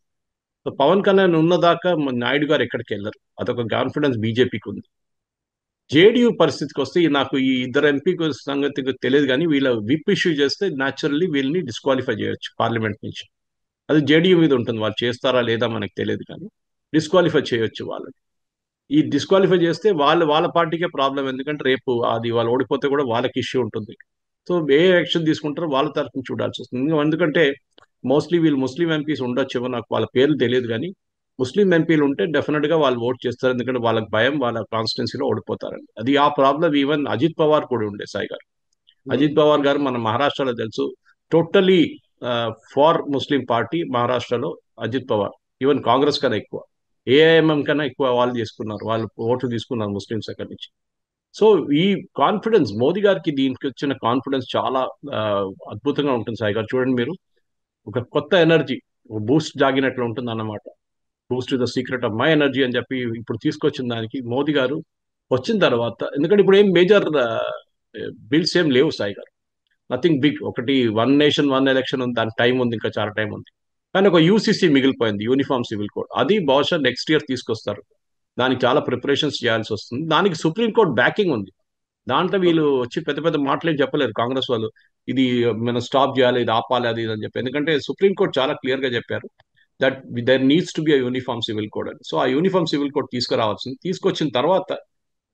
సో పవన్ కళ్యాణ్ ఉన్నదాకా నాయుడు గారు ఎక్కడికి వెళ్ళరు, అదొక కాన్ఫిడెన్స్ బీజేపీకి ఉంది. జేడీయూ పరిస్థితికి వస్తే నాకు ఈ ఇద్దరు ఎంపీ సంగతి తెలియదు, కానీ వీళ్ళ విప్ ఇష్యూ చేస్తే న్యాచురల్లీ వీళ్ళని డిస్క్వాలిఫై చేయొచ్చు పార్లమెంట్ నుంచి. అది జేడీయూ మీద ఉంటుంది, వాళ్ళు చేస్తారా లేదా మనకు తెలియదు, కానీ డిస్క్వాలిఫై చేయొచ్చు వాళ్ళని. ఈ డిస్క్వాలిఫై చేస్తే వాళ్ళ పార్టీకే ప్రాబ్లం, ఎందుకంటే రేపు అది వాళ్ళు ఓడిపోతే కూడా వాళ్ళకి ఇష్యూ ఉంటుంది. సో ఏ యాక్షన్ తీసుకుంటారో వాళ్ళ తరఫున చూడాల్సి వస్తుంది. ఎందుకంటే మోస్ట్లీ వీళ్ళు ముస్లిం ఎంపీస్ ఉండొచ్చేమో, నాకు వాళ్ళ పేర్లు తెలియదు, కానీ ముస్లిం ఎంపీలు ఉంటే డెఫినెట్ గా వాళ్ళు ఓట్ చేస్తారు, ఎందుకంటే వాళ్ళకి భయం వాళ్ళ కాన్స్టిట్యున్సీలో ఓడిపోతారండి. అది ఆ ప్రాబ్లం ఈవెన్ అజిత్ పవార్ కూడా ఉండే సాయి గారు. అజిత్ పవార్ గారు మన మహారాష్ట్రలో తెలుసు, టోటలీ ఫార్ ముస్లిం పార్టీ మహారాష్ట్రలో అజిత్ పవార్. ఈవెన్ కాంగ్రెస్ కన్నా ఎక్కువ, ఏఐఎంఎం కన్నా ఎక్కువ వాళ్ళు చేసుకున్నారు, వాళ్ళు ఓట్లు తీసుకున్నారు ముస్లింస్ అక్కడి నుంచి. సో ఈ కాన్ఫిడెన్స్ మోదీ గారికి దీనికి వచ్చిన కాన్ఫిడెన్స్ చాలా ఆ, అద్భుతంగా ఉంటుంది సాయి గారు. చూడండి మీరు, ఒక కొత్త ఎనర్జీ, బూస్ట్ జాగినట్లు ఉంటుంది అన్నమాట. Boost the secret of my energy అని చెప్పి ఇప్పుడు తీసుకొచ్చిన దానికి మోదీ గారు వచ్చిన తర్వాత, ఎందుకంటే ఇప్పుడు ఏం మేజర్ బిల్స్ ఏం లేవు సాయి గారు, నథింగ్ బిగ్. ఒకటి వన్ నేషన్ వన్ ఎలక్షన్ ఉంది, దానికి టైం ఉంది, ఇంకా చాలా టైం ఉంది. కానీ ఒక యూసీసీ మిగిలిపోయింది, యూనిఫామ్ సివిల్ కోడ్. అది బహుశా నెక్స్ట్ ఇయర్ తీసుకొస్తారు. దానికి చాలా ప్రిపరేషన్స్ చేయాల్సి వస్తుంది. దానికి సుప్రీంకోర్టు బ్యాకింగ్ ఉంది. దాంట్లో వీళ్ళు వచ్చి పెద్ద పెద్ద మాటలేం చెప్పలేరు కాంగ్రెస్ వాళ్ళు, ఇది మనం స్టాప్ చేయాలి, ఇది ఆపాలి, అది ఇది అని చెప్పి. ఎందుకంటే సుప్రీంకోర్టు చాలా క్లియర్ గా చెప్పారు that there needs to be a uniform civil code అని. సో ఆ యూనిఫామ్ సివిల్ కోడ్ తీసుకురావాల్సింది. తీసుకొచ్చిన తర్వాత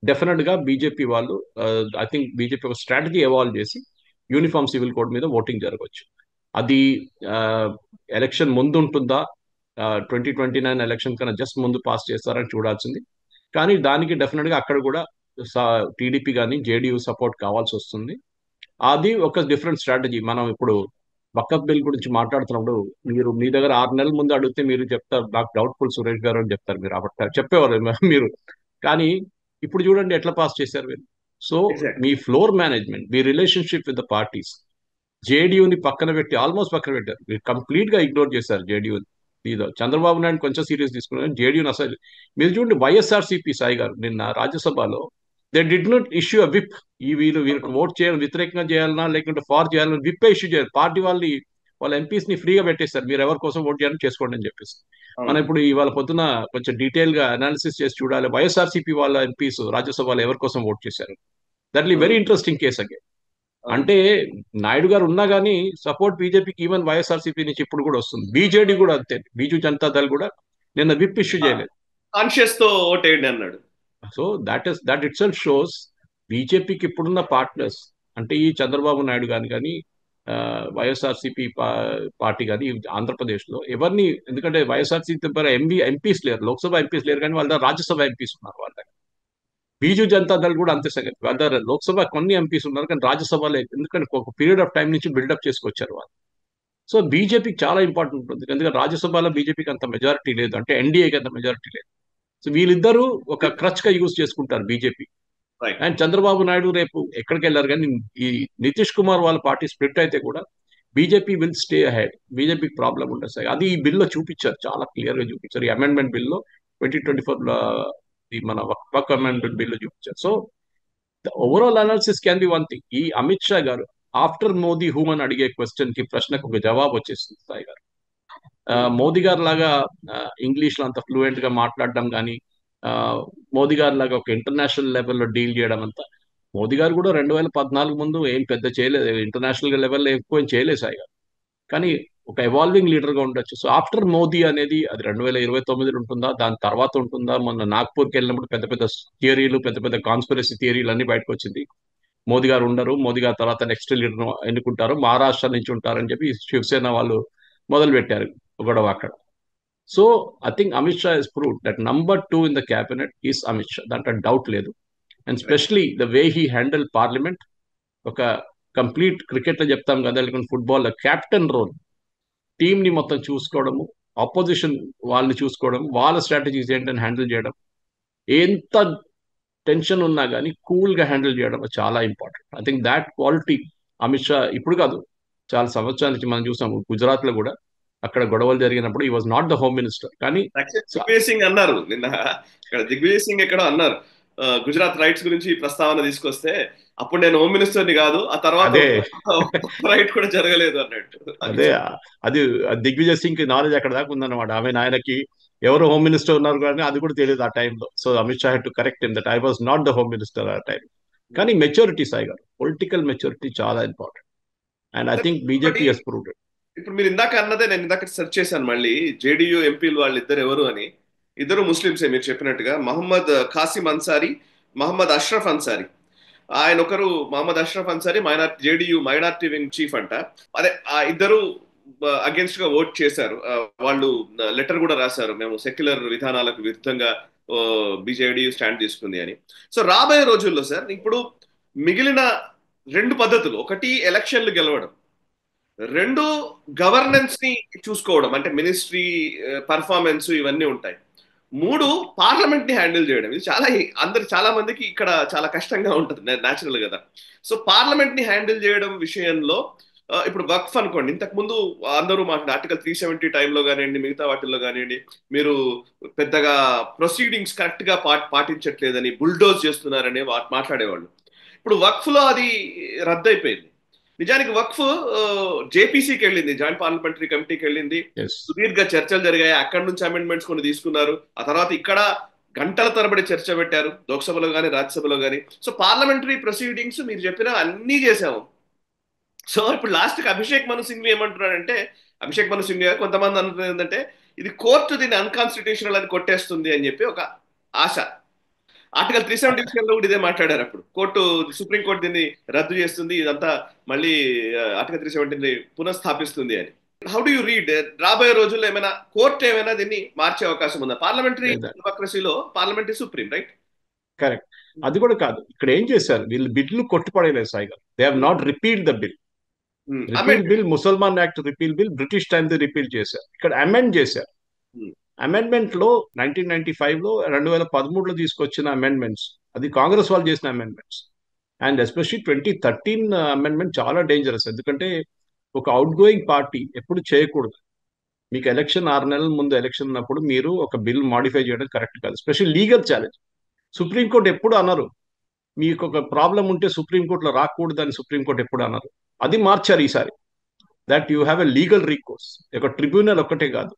డెఫినెట్ గా బీజేపీ వాళ్ళు, ఐ థింక్ బీజేపీ ఒక స్ట్రాటజీ ఎవాల్వ్ చేసి యూనిఫామ్ సివిల్ కోడ్ మీద ఓటింగ్ జరగవచ్చు. అది ఎలక్షన్ ముందు ఉంటుందా, 2029 ఎలక్షన్ కన్నా జస్ట్ ముందు పాస్ చేస్తారని చూడాల్సింది. కానీ దానికి డెఫినెట్ గా అక్కడ కూడా టీడీపీ కానీ జేడీయూ సపోర్ట్ కావాల్సి వస్తుంది. అది ఒక డిఫరెంట్ స్ట్రాటజీ. మనం ఇప్పుడు వకఫ్ బిల్ గురించి మాట్లాడుతున్నప్పుడు మీరు మీ దగ్గర 6 నెలల ముందు అడిగితే మీరు చెప్తారు నాకు డౌట్ఫుల్ సురేష్ గారు అని చెప్తారు, మీరు అప్పుడు చెప్పేవారు మీరు. కానీ ఇప్పుడు చూడండి ఎట్లా పాస్ చేశారు మీరు. So exact. మీ ఫ్లోర్ మేనేజ్మెంట్, మీ రిలేషన్షిప్ విత్ ద పార్టీస్, జేడీయూని పక్కన పెట్టి ఆల్మోస్ట్ పక్కన పెట్టారు, మీరు కంప్లీట్ గా ఇగ్నోర్ చేశారు జేడీయూని. ఇది చంద్రబాబు నాయుడు కొంచెం సీరియస్ తీసుకున్నారు, జేడీయూని అసలు. మీరు చూడండి వైఎస్ఆర్సీపీ సాయి గారు నిన్న రాజ్యసభలో they did not issue a whip. ఈ వీళ్ళకి ఓట్ చేయాలి, వ్యతిరేకంగా చేయాలన్నా లేకుంటే ఫార్ చేయాలన్నా విప్ ఇష్యూ చేయాలి. పార్టీ వాళ్ళ ఎంపీస్ ని ఫ్రీగా పెట్టేస్తారు, మీరు ఎవరి కోసం ఓట్ చేయాలని చేసుకోండి అని చెప్పేసి. మనం అవును. ఇప్పుడు ఇవాళ పొద్దున కొంచెం డీటెయిల్ గా అనాలిసిస్ చేసి చూడాలి, వైఎస్ఆర్సీపీ వాళ్ళ ఎంపీస్ రాజ్యసభలో ఎవరి కోసం ఓట్ చేశారు. That very um, interesting case again. అవును. అంటే నాయుడు గారు ఉన్నా కానీ సపోర్ట్ బీజేపీకి ఈవెన్ వైఎస్ఆర్సీపీ నుంచి ఇప్పుడు కూడా వస్తుంది. బీజేడీ కూడా అంతే, బీజు జనతా దళ్ కూడా నిన్న విప్ ఇష్యూ చేయలేదు. కాన్షియస్ తో ఓటేయండి అన్నాడు. So that it self shows బీజేపీకి ఇప్పుడున్న పార్ట్నర్స్, అంటే ఈ చంద్రబాబు నాయుడు గాని కానీ వైఎస్ఆర్సీపీ పార్టీ కానీ ఆంధ్రప్రదేశ్లో ఎవరిని, ఎందుకంటే వైఎస్ఆర్సీపీ ఎంపీస్ లేరు, లోక్సభ ఎంపీస్ లేరు, కానీ వాళ్ళ దగ్గర రాజ్యసభ ఎంపీస్ ఉన్నారు వాళ్ళ దగ్గర. బీజు జనతా దళ్ కూడా అంతే సంగతి, వాళ్ళ దగ్గర లోక్సభ కొన్ని ఎంపీస్ ఉన్నారు కానీ రాజ్యసభ లేదు, ఎందుకంటే ఒక పీరియడ్ ఆఫ్ టైం నుంచి బిల్డప్ చేసుకొచ్చారు వాళ్ళు. సో బీజేపీకి చాలా ఇంపార్టెంట్ ఉంటుంది, ఎందుకంటే రాజ్యసభలో బీజేపీకి అంత మెజారిటీ లేదు, అంటే ఎన్డీఏకి అంత మెజారిటీ లేదు. సో వీళ్ళిద్దరూ ఒక క్రచ్ గా యూజ్ చేసుకుంటారు BJP. Right. And Chandrababu Naidu రేపు ఎక్కడికి వెళ్ళారు కానీ ఈ నితీష్ కుమార్ వాళ్ళ పార్టీ స్ప్లిట్ అయితే కూడా బీజేపీ విల్ స్టే అహెడ్, బీజేపీకి ప్రాబ్లం ఉండదు సార్. అది ఈ బిల్లో చూపించారు, చాలా క్లియర్ గా చూపించారు, ఈ అమెండ్మెంట్ బిల్లో 2024 మన వక్ అమెండ్మెంట్ బిల్లో చూపించారు. So the overall analysis can be one thing. ఈ అమిత్ షా గారు ఆఫ్టర్ మోదీ హూమ్ అని అడిగే క్వశ్చన్ కి ప్రశ్నకు ఒక జవాబు వచ్చేస్తుంది సాయి గారు. మోదీ గారు లాగా ఇంగ్లీష్ లో అంత ఫ్లూయెంట్ గా మాట్లాడడం కానీ, మోదీ గారు లాగా ఒక ఇంటర్నేషనల్ లెవెల్లో డీల్ చేయడం అంతా, మోదీ గారు కూడా 2014 ముందు ఏం పెద్ద చేయలేదు, ఇంటర్నేషనల్ లెవెల్లో ఎక్కువ ఏం చేయలేదు సాయి గారు. కానీ ఒక ఎవాల్వింగ్ లీడర్ గా ఉండొచ్చు. సో ఆఫ్టర్ మోదీ అనేది అది 2029 ఉంటుందా, దాని తర్వాత ఉంటుందా? మొన్న నాగ్పూర్కి వెళ్ళినప్పుడు పెద్ద పెద్ద థియరీలు, పెద్ద పెద్ద కాన్స్పిరసీ థియరీలు అన్ని బయటకు వచ్చింది. మోదీ గారు ఉండరు, మోదీ గారు తర్వాత నెక్స్ట్ లీడర్ ఎన్నుకుంటారు, మహారాష్ట్ర నుంచి ఉంటారని చెప్పి శివసేన వాళ్ళు మొదలు పెట్టారు గొడవ అక్కడ. So I think Amit Shah is prove that number 2 in the cabinet is Amit Shah, దాంట్లో డౌట్ లేదు. And specially the way he handle parliament, ఒక కంప్లీట్ క్రికెట్ లో చెప్తాం కదా, లేకుంటే ఫుట్బాల్ లో కెప్టెన్ రోల్, టీమ్ ని మొత్తం చూసుకోవడము, ఆపోజిషన్ వాళ్ళని చూసుకోవడం, వాళ్ళ స్ట్రాటజీస్ ఏంటని హ్యాండిల్ చేయడం, ఎంత టెన్షన్ ఉన్నా కానీ కూల్ గా హ్యాండిల్ చేయడం చాలా important. I think that quality Amit Shah ఇప్పుడు కాదు, చాలా సంవత్సరాల నుంచి మనం చూసాము. గుజరాత్ లో కూడా అక్కడ గొడవలు జరిగినప్పుడు ఈ was not the home minister, కానీ దిగ్విజయ్ సింగ్ అన్నారు నిన్న, ఇక్కడ దిగ్విజయ్ సింగ్ ఎక్కడో అన్నారు, గుజరాత్ రైట్స్ గురించి ప్రస్తావన తీసుకొస్తే అప్పుడు నేను హోమ్ మినిస్టర్ని కాదు, ఆ తర్వాత అదే రైట్ కూడా జరగలేదు అన్నట్టు. అదే అది దిగ్విజయ్ సింగ్ నాలెడ్జ్ అక్కడ దాకా ఉందన్నమాట. ఆయనకి ఎవరు హోమ్ మినిస్టర్ ఉన్నారు కానీ అది కూడా తెలియదు ఆ టైంలో. So Amit Shah head to correct him that I was not the home minister ఆ టైం. కానీ మెచ్యూరిటీ సాయి గారు, పొలిటికల్ మెచ్యూరిటీ చాలా ఇంపార్టెంట్, అండ్ ఐ థింక్ ఒకటి, బీజేపీ హెస్ ప్రూవ్డ్. ఇప్పుడు మీరు ఇందాక అన్నదే నేను ఇందాక సెర్చ్ చేశాను మళ్ళీ, జేడీయూ ఎంపీలు వాళ్ళిద్దరు ఎవరు అని. ఇద్దరు ముస్లింసే మీరు చెప్పినట్టుగా, మహమ్మద్ ఖాసిం అన్సారీ, మహమ్మద్ అష్రఫ్ అన్సారీ. ఆయన ఒకరు Mohammed Ashraf Ansari JDU minority wing chief అంట. అదే ఆ ఇద్దరు అగేన్స్ట్ గా ఓట్ చేశారు. వాళ్ళు లెటర్ కూడా రాశారు, మేము సెక్యులర్ విధానాలకు విరుద్ధంగా బీజేడీయూ స్టాండ్ తీసుకుంది అని. సో రాబోయే రోజుల్లో సార్ ఇప్పుడు మిగిలిన రెండు పద్ధతులు, ఒకటి ఎలక్షన్లు గెలవడం, రెండు గవర్నెన్స్ ని చూసుకోవడం, అంటే మినిస్ట్రీ పర్ఫార్మెన్స్ ఇవన్నీ ఉంటాయి, మూడు పార్లమెంట్ ని హ్యాండిల్ చేయడం. ఇది చాలా మందికి ఇక్కడ చాలా కష్టంగా ఉంటుంది, న్యాచురల్ కదా. సో పార్లమెంట్ ని హ్యాండిల్ చేయడం విషయంలో ఇప్పుడు వక్ఫ్ అనుకోండి, ఇంతకు ముందు అందరూ మాట్లాడు ఆర్టికల్ 370 టైంలో కానివ్వండి, మిగతా వాటిల్లో కానివ్వండి, మీరు పెద్దగా ప్రొసీడింగ్స్ కరెక్ట్ గా పాటించట్లేదని, బుల్డోజ్ చేస్తున్నారని మాట్లాడేవాళ్ళు. ఇప్పుడు వక్ఫ్ లో అది రద్దయిపోయింది. నిజానికి వక్ఫ్ జేపీసీకి వెళ్ళింది, జాయింట్ పార్లమెంటరీ కమిటీకి వెళ్ళింది, సుదీర్ఘ చర్చలు జరిగాయి, అక్కడి నుంచి అమెండ్మెంట్స్ కొన్ని తీసుకున్నారు, ఆ తర్వాత ఇక్కడ గంటల తరబడి చర్చ పెట్టారు, లోక్సభలో కానీ రాజ్యసభలో కానీ. సో పార్లమెంటరీ ప్రొసీడింగ్స్ మీరు చెప్పిన అన్నీ చేసాము. సో ఇప్పుడు లాస్ట్ కి అభిషేక్ మను సింఘ్వి ఏమంటున్నాడంటే, అభిషేక్ మను సింఘ్వి గారు కొంతమంది అంటున్నారు ఏంటంటే ఇది కోర్టు దీన్ని అన్కాన్స్టిట్యూషనల్ అని కొట్టేస్తుంది అని చెప్పి ఒక ఆశ. ఆర్టికల్ 370 విషయంలో కూడా ఇదే మాట్లాడారు, అప్పుడు సుప్రీంకోర్టు దీన్ని రద్దు చేస్తుంది, ఇదంతా మళ్ళీ ఆర్టికల్ 370 పునఃస్థాపిస్తుంది అని. హౌ డు యూ రీడ్ రాబోయే రోజుల్లో ఏమైనా కోర్టు ఏమైనా దీన్ని మార్చే అవకాశం ఉందా? పార్లమెంటరీ డెమోక్రసీలో పార్లమెంటరీ సుప్రీం, రైట్? కరెక్ట్. అది కూడా కాదు, ఇక్కడ ఏం చేశారు వీళ్ళు, బిల్లు కొట్టుపడేలేదు సాయి గారు. They have not repealed the bill. Repeal bill, Musalman act repeal bill British time the repeal చేశారు, ఇక్కడ అమెండ్ చేశారు. అమెండ్మెంట్ లో 1995 లో 2013లో తీసుకొచ్చిన అమెండ్మెంట్స్, అది కాంగ్రెస్ వాళ్ళు చేసిన అమెండ్మెంట్స్. అండ్ ఎస్పెషల్లీ 2013 అమెండ్మెంట్ చాలా డేంజరస్, ఎందుకంటే ఒక అవుట్ గోయింగ్ పార్టీ ఎప్పుడు చేయకూడదు. మీకు ఎలక్షన్ 6 నెలల ముందు ఎలక్షన్ ఉన్నప్పుడు మీరు ఒక బిల్ మాడిఫై చేయడం కరెక్ట్ కాదు, ఎస్పెషల్లీ లీగల్ ఛాలెంజ్. సుప్రీంకోర్టు ఎప్పుడు అనరు మీకు ఒక ప్రాబ్లం ఉంటే సుప్రీంకోర్టులో రాకూడదని సుప్రీంకోర్టు ఎప్పుడు అన్నారు. అది మార్చారు ఈసారి. That you have a legal recourse. ఒక ట్రిబ్యునల్ ఒక్కటే కాదు,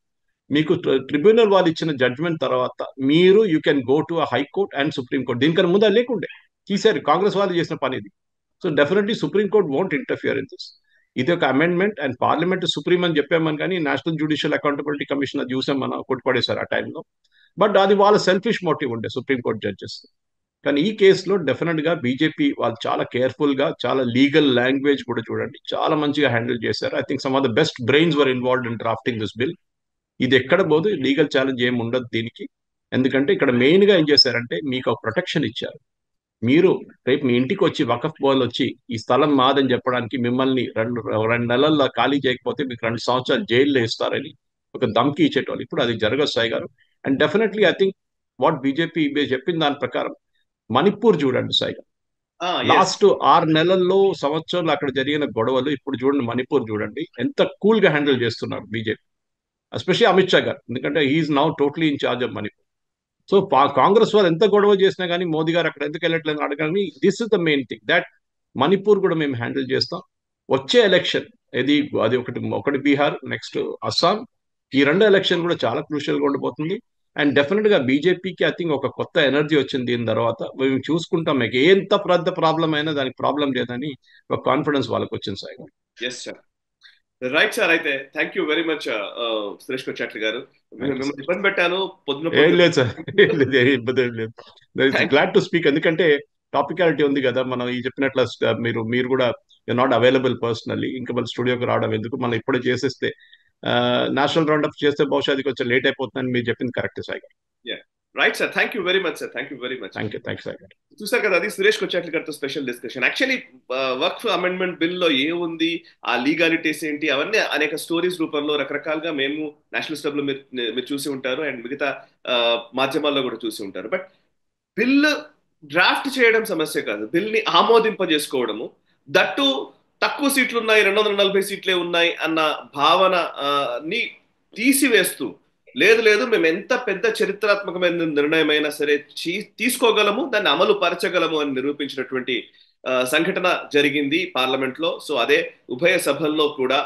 మీకు ట్రిబ్యునల్ వాళ్ళు ఇచ్చిన జడ్జ్మెంట్ తర్వాత మీరు you can go to high court and supreme court. దీనికన్నా ముందు అది లేకుండే, తీశారు. కాంగ్రెస్ వాళ్ళు చేసిన పని ఇది. So definitely supreme court won't interfere in this. ఇది ఒక అమెండ్మెంట్ అండ్ పార్లమెంట్ సుప్రీం అని చెప్పామని, కానీ నేషనల్ జ్యుడిషియల్ అకౌంటబిలిటీ కమిషన్ అది చూసాం మనం, కొట్టుపడేశారు ఆ టైంలో. బట్ అది వాళ్ళ సెల్ఫిష్ మోటివ్ ఉండే సుప్రీంకోర్టు జడ్జెస్. కానీ ఈ కేసులో డెఫినెట్ గా బీజేపీ వాళ్ళు చాలా కేర్ఫుల్ గా, చాలా లీగల్ లాంగ్వేజ్ కూడా చూడండి, చాలా మంచిగా హ్యాండిల్ చేశారు. I think some of the best brains were involved in drafting this bill. ఇది ఎక్కడ పోదు, లీగల్ ఛాలెంజ్ ఏమి ఉండదు దీనికి. ఎందుకంటే ఇక్కడ మెయిన్ గా ఏం చేశారంటే మీకు ఒక ప్రొటెక్షన్ ఇచ్చారు. మీరు రేపు మీ ఇంటికి వచ్చి వకఫ్ బోర్డు వచ్చి ఈ స్థలం మాదని చెప్పడానికి మిమ్మల్ని రెండు నెలల్లో ఖాళీ చేయకపోతే మీకు 2 సంవత్సరాలు జైల్లో ఇస్తారని ఒక ధమ్కి ఇచ్చేటోళ్ళు. ఇప్పుడు అది జరగదు సాయి గారు. And definitely I think what BJP చెప్పిన దాని ప్రకారం మణిపూర్ చూడండి సాయి గారు, లాస్ట్ 6 నెలల్లో సంవత్సరంలో అక్కడ జరిగిన గొడవలు ఇప్పుడు చూడండి, మణిపూర్ చూడండి ఎంత కూల్ గా హ్యాండిల్ చేస్తున్నారు బీజేపీ, ఎస్పెషల్లీ అమిత్ షా గారు. ఎందుకంటే he's now totally in charge of Manipur. So Congress వాళ్ళు ఎంత గొడవ చేసినా కానీ మోదీ గారు అక్కడ ఎందుకు వెళ్ళట్లేదు అడగని, this is the main thing that Manipur కూడా మేము హ్యాండిల్ చేస్తాం. వచ్చే ఎలక్షన్ అది ఒకటి బీహార్, నెక్స్ట్ అస్సాం. ఈ 2 ఎలక్షన్ కూడా చాలా క్రూషియల్ గా ఉండిపోతుంది. అండ్ డెఫినెట్ గా బీజేపీకి ఐ థింక్ ఒక కొత్త ఎనర్జీ వచ్చింది దీని తర్వాత. మేము చూసుకుంటాం, మీకు ఎంత పెద్ద ప్రాబ్లం అయినా దానికి ప్రాబ్లం లేదని ఒక కాన్ఫిడెన్స్ వాళ్ళకి వచ్చింది sir. Yes sir, right sir. అయితే thank you very much Suresh Kochattil గారు. మిమ్మల్ని ఇబ్బంది పెట్టాను ఏం లేదు సార్, ఇబ్బంది ఏం లేదు. Glad to speak. ఎందుకంటే టాపికాలిటీ ఉంది కదా, మనం ఈ చెప్పినట్లు మీరు కూడా నాట్ అవైలబుల్ పర్సనల్లీ, ఇంకా మన స్టూడియోకి రావడం ఎందుకు, మనం ఇప్పుడే చేసేస్తే నేషనల్ రౌండ్ అప్ చేస్తే బహుశా అది కొంచెం లేట్ అయిపోతుందని మీరు చెప్పింది కరెక్ట్ సాయి గారు. Right sir, thank you very much sir, thank you very much. Thank you Sai గారు. చూసారు కదా, అది సురేష్ కొచ్చాట్ల గారితో స్పెషల్ డిస్కషన్. యాక్చువల్లీ వక్ఫ్ అమెండ్మెంట్ బిల్ లో ఏముంది, ఆ లీగాలిటీస్ ఏంటి, అవన్నీ అనేక స్టోరీస్ రూపంలో రకరకాలుగా మేము నేషనల్ స్టబ్ లో మీరు చూసి ఉంటారు, అండ్ మిగతా మాధ్యమాల్లో కూడా చూసి ఉంటారు. బట్ బిల్ డ్రాఫ్ట్ చేయడం సమస్య కాదు, బిల్ ని ఆమోదింపజేసుకోవడము, దట్టు తక్కువ సీట్లు ఉన్నాయి, 240 సీట్లే ఉన్నాయి అన్న భావన ని తీసివేస్తూ, లేదు మేము ఎంత పెద్ద చరిత్రాత్మకమైన నిర్ణయం అయినా సరే తీసుకోగలము, దాన్ని అమలు పరచగలము అని నిరూపించినటువంటి సంఘటన జరిగింది పార్లమెంట్ లో. సో అదే ఉభయ సభల్లో కూడా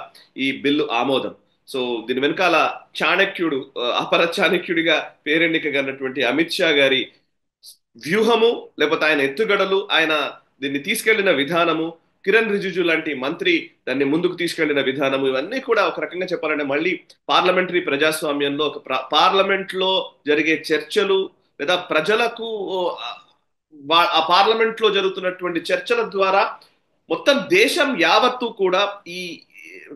ఈ బిల్లు ఆమోదం. సో దీని వెనకాల చాణక్యుడు, అపర చాణక్యుడిగా పేరెన్నికగన్నటువంటి అమిత్ షా గారి వ్యూహము, లేకపోతే ఆయన ఎత్తుగడలు, ఆయన దీన్ని తీసుకెళ్లిన విధానము, కిరణ్ రిజిజు లాంటి మంత్రి దాన్ని ముందుకు తీసుకెళ్లిన విధానము, ఇవన్నీ కూడా ఒక రకంగా చెప్పాలంటే మళ్ళీ పార్లమెంటరీ ప్రజాస్వామ్యంలో ఒక పార్లమెంట్ లో జరిగే చర్చలు, లేదా ప్రజలకు ఆ పార్లమెంట్ లో జరుగుతున్నటువంటి చర్చల ద్వారా మొత్తం దేశం యావత్తు కూడా ఈ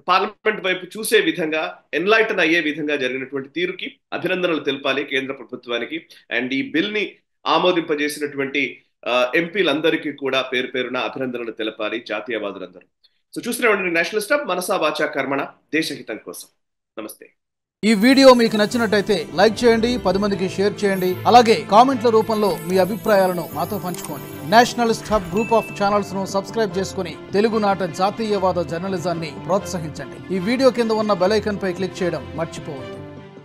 పార్లమెంట్ వైపు చూసే విధంగా, ఎన్లైటన్ అయ్యే విధంగా జరిగినటువంటి తీరుకి అభినందనలు తెలపాలి కేంద్ర ప్రభుత్వానికి. అండ్ ఈ బిల్ ని ఆమోదింపజేసినటువంటి ఎంపీలందరికీ కూడా పేరు పేరున అభినందనలు తెలపాలి జాతీయవాదులందరూ. సో చూస్తూనే ఉండండి నేషనల్ స్టబ్, మనసా వాచా కర్మణ, దేశహితం కోసం. నమస్తే. ఈ వీడియో మీకు నచ్చినట్టయితే లైక్ చేయండి, 10 మందికి షేర్ చేయండి. అలాగే కామెంట్ల రూపంలో మీ అభిప్రాయాలను మాతో పంచుకోండి. Nationalist hub group of channels ను సబ్స్క్రైబ్ చేసుకుని తెలుగునాట జాతీయవాద జర్నలిజాన్ని ప్రోత్సహించండి. ఈ వీడియో కింద ఉన్న బెల్ ఐకాన్ పై క్లిక్ చేయడం మర్చిపోవద్దు.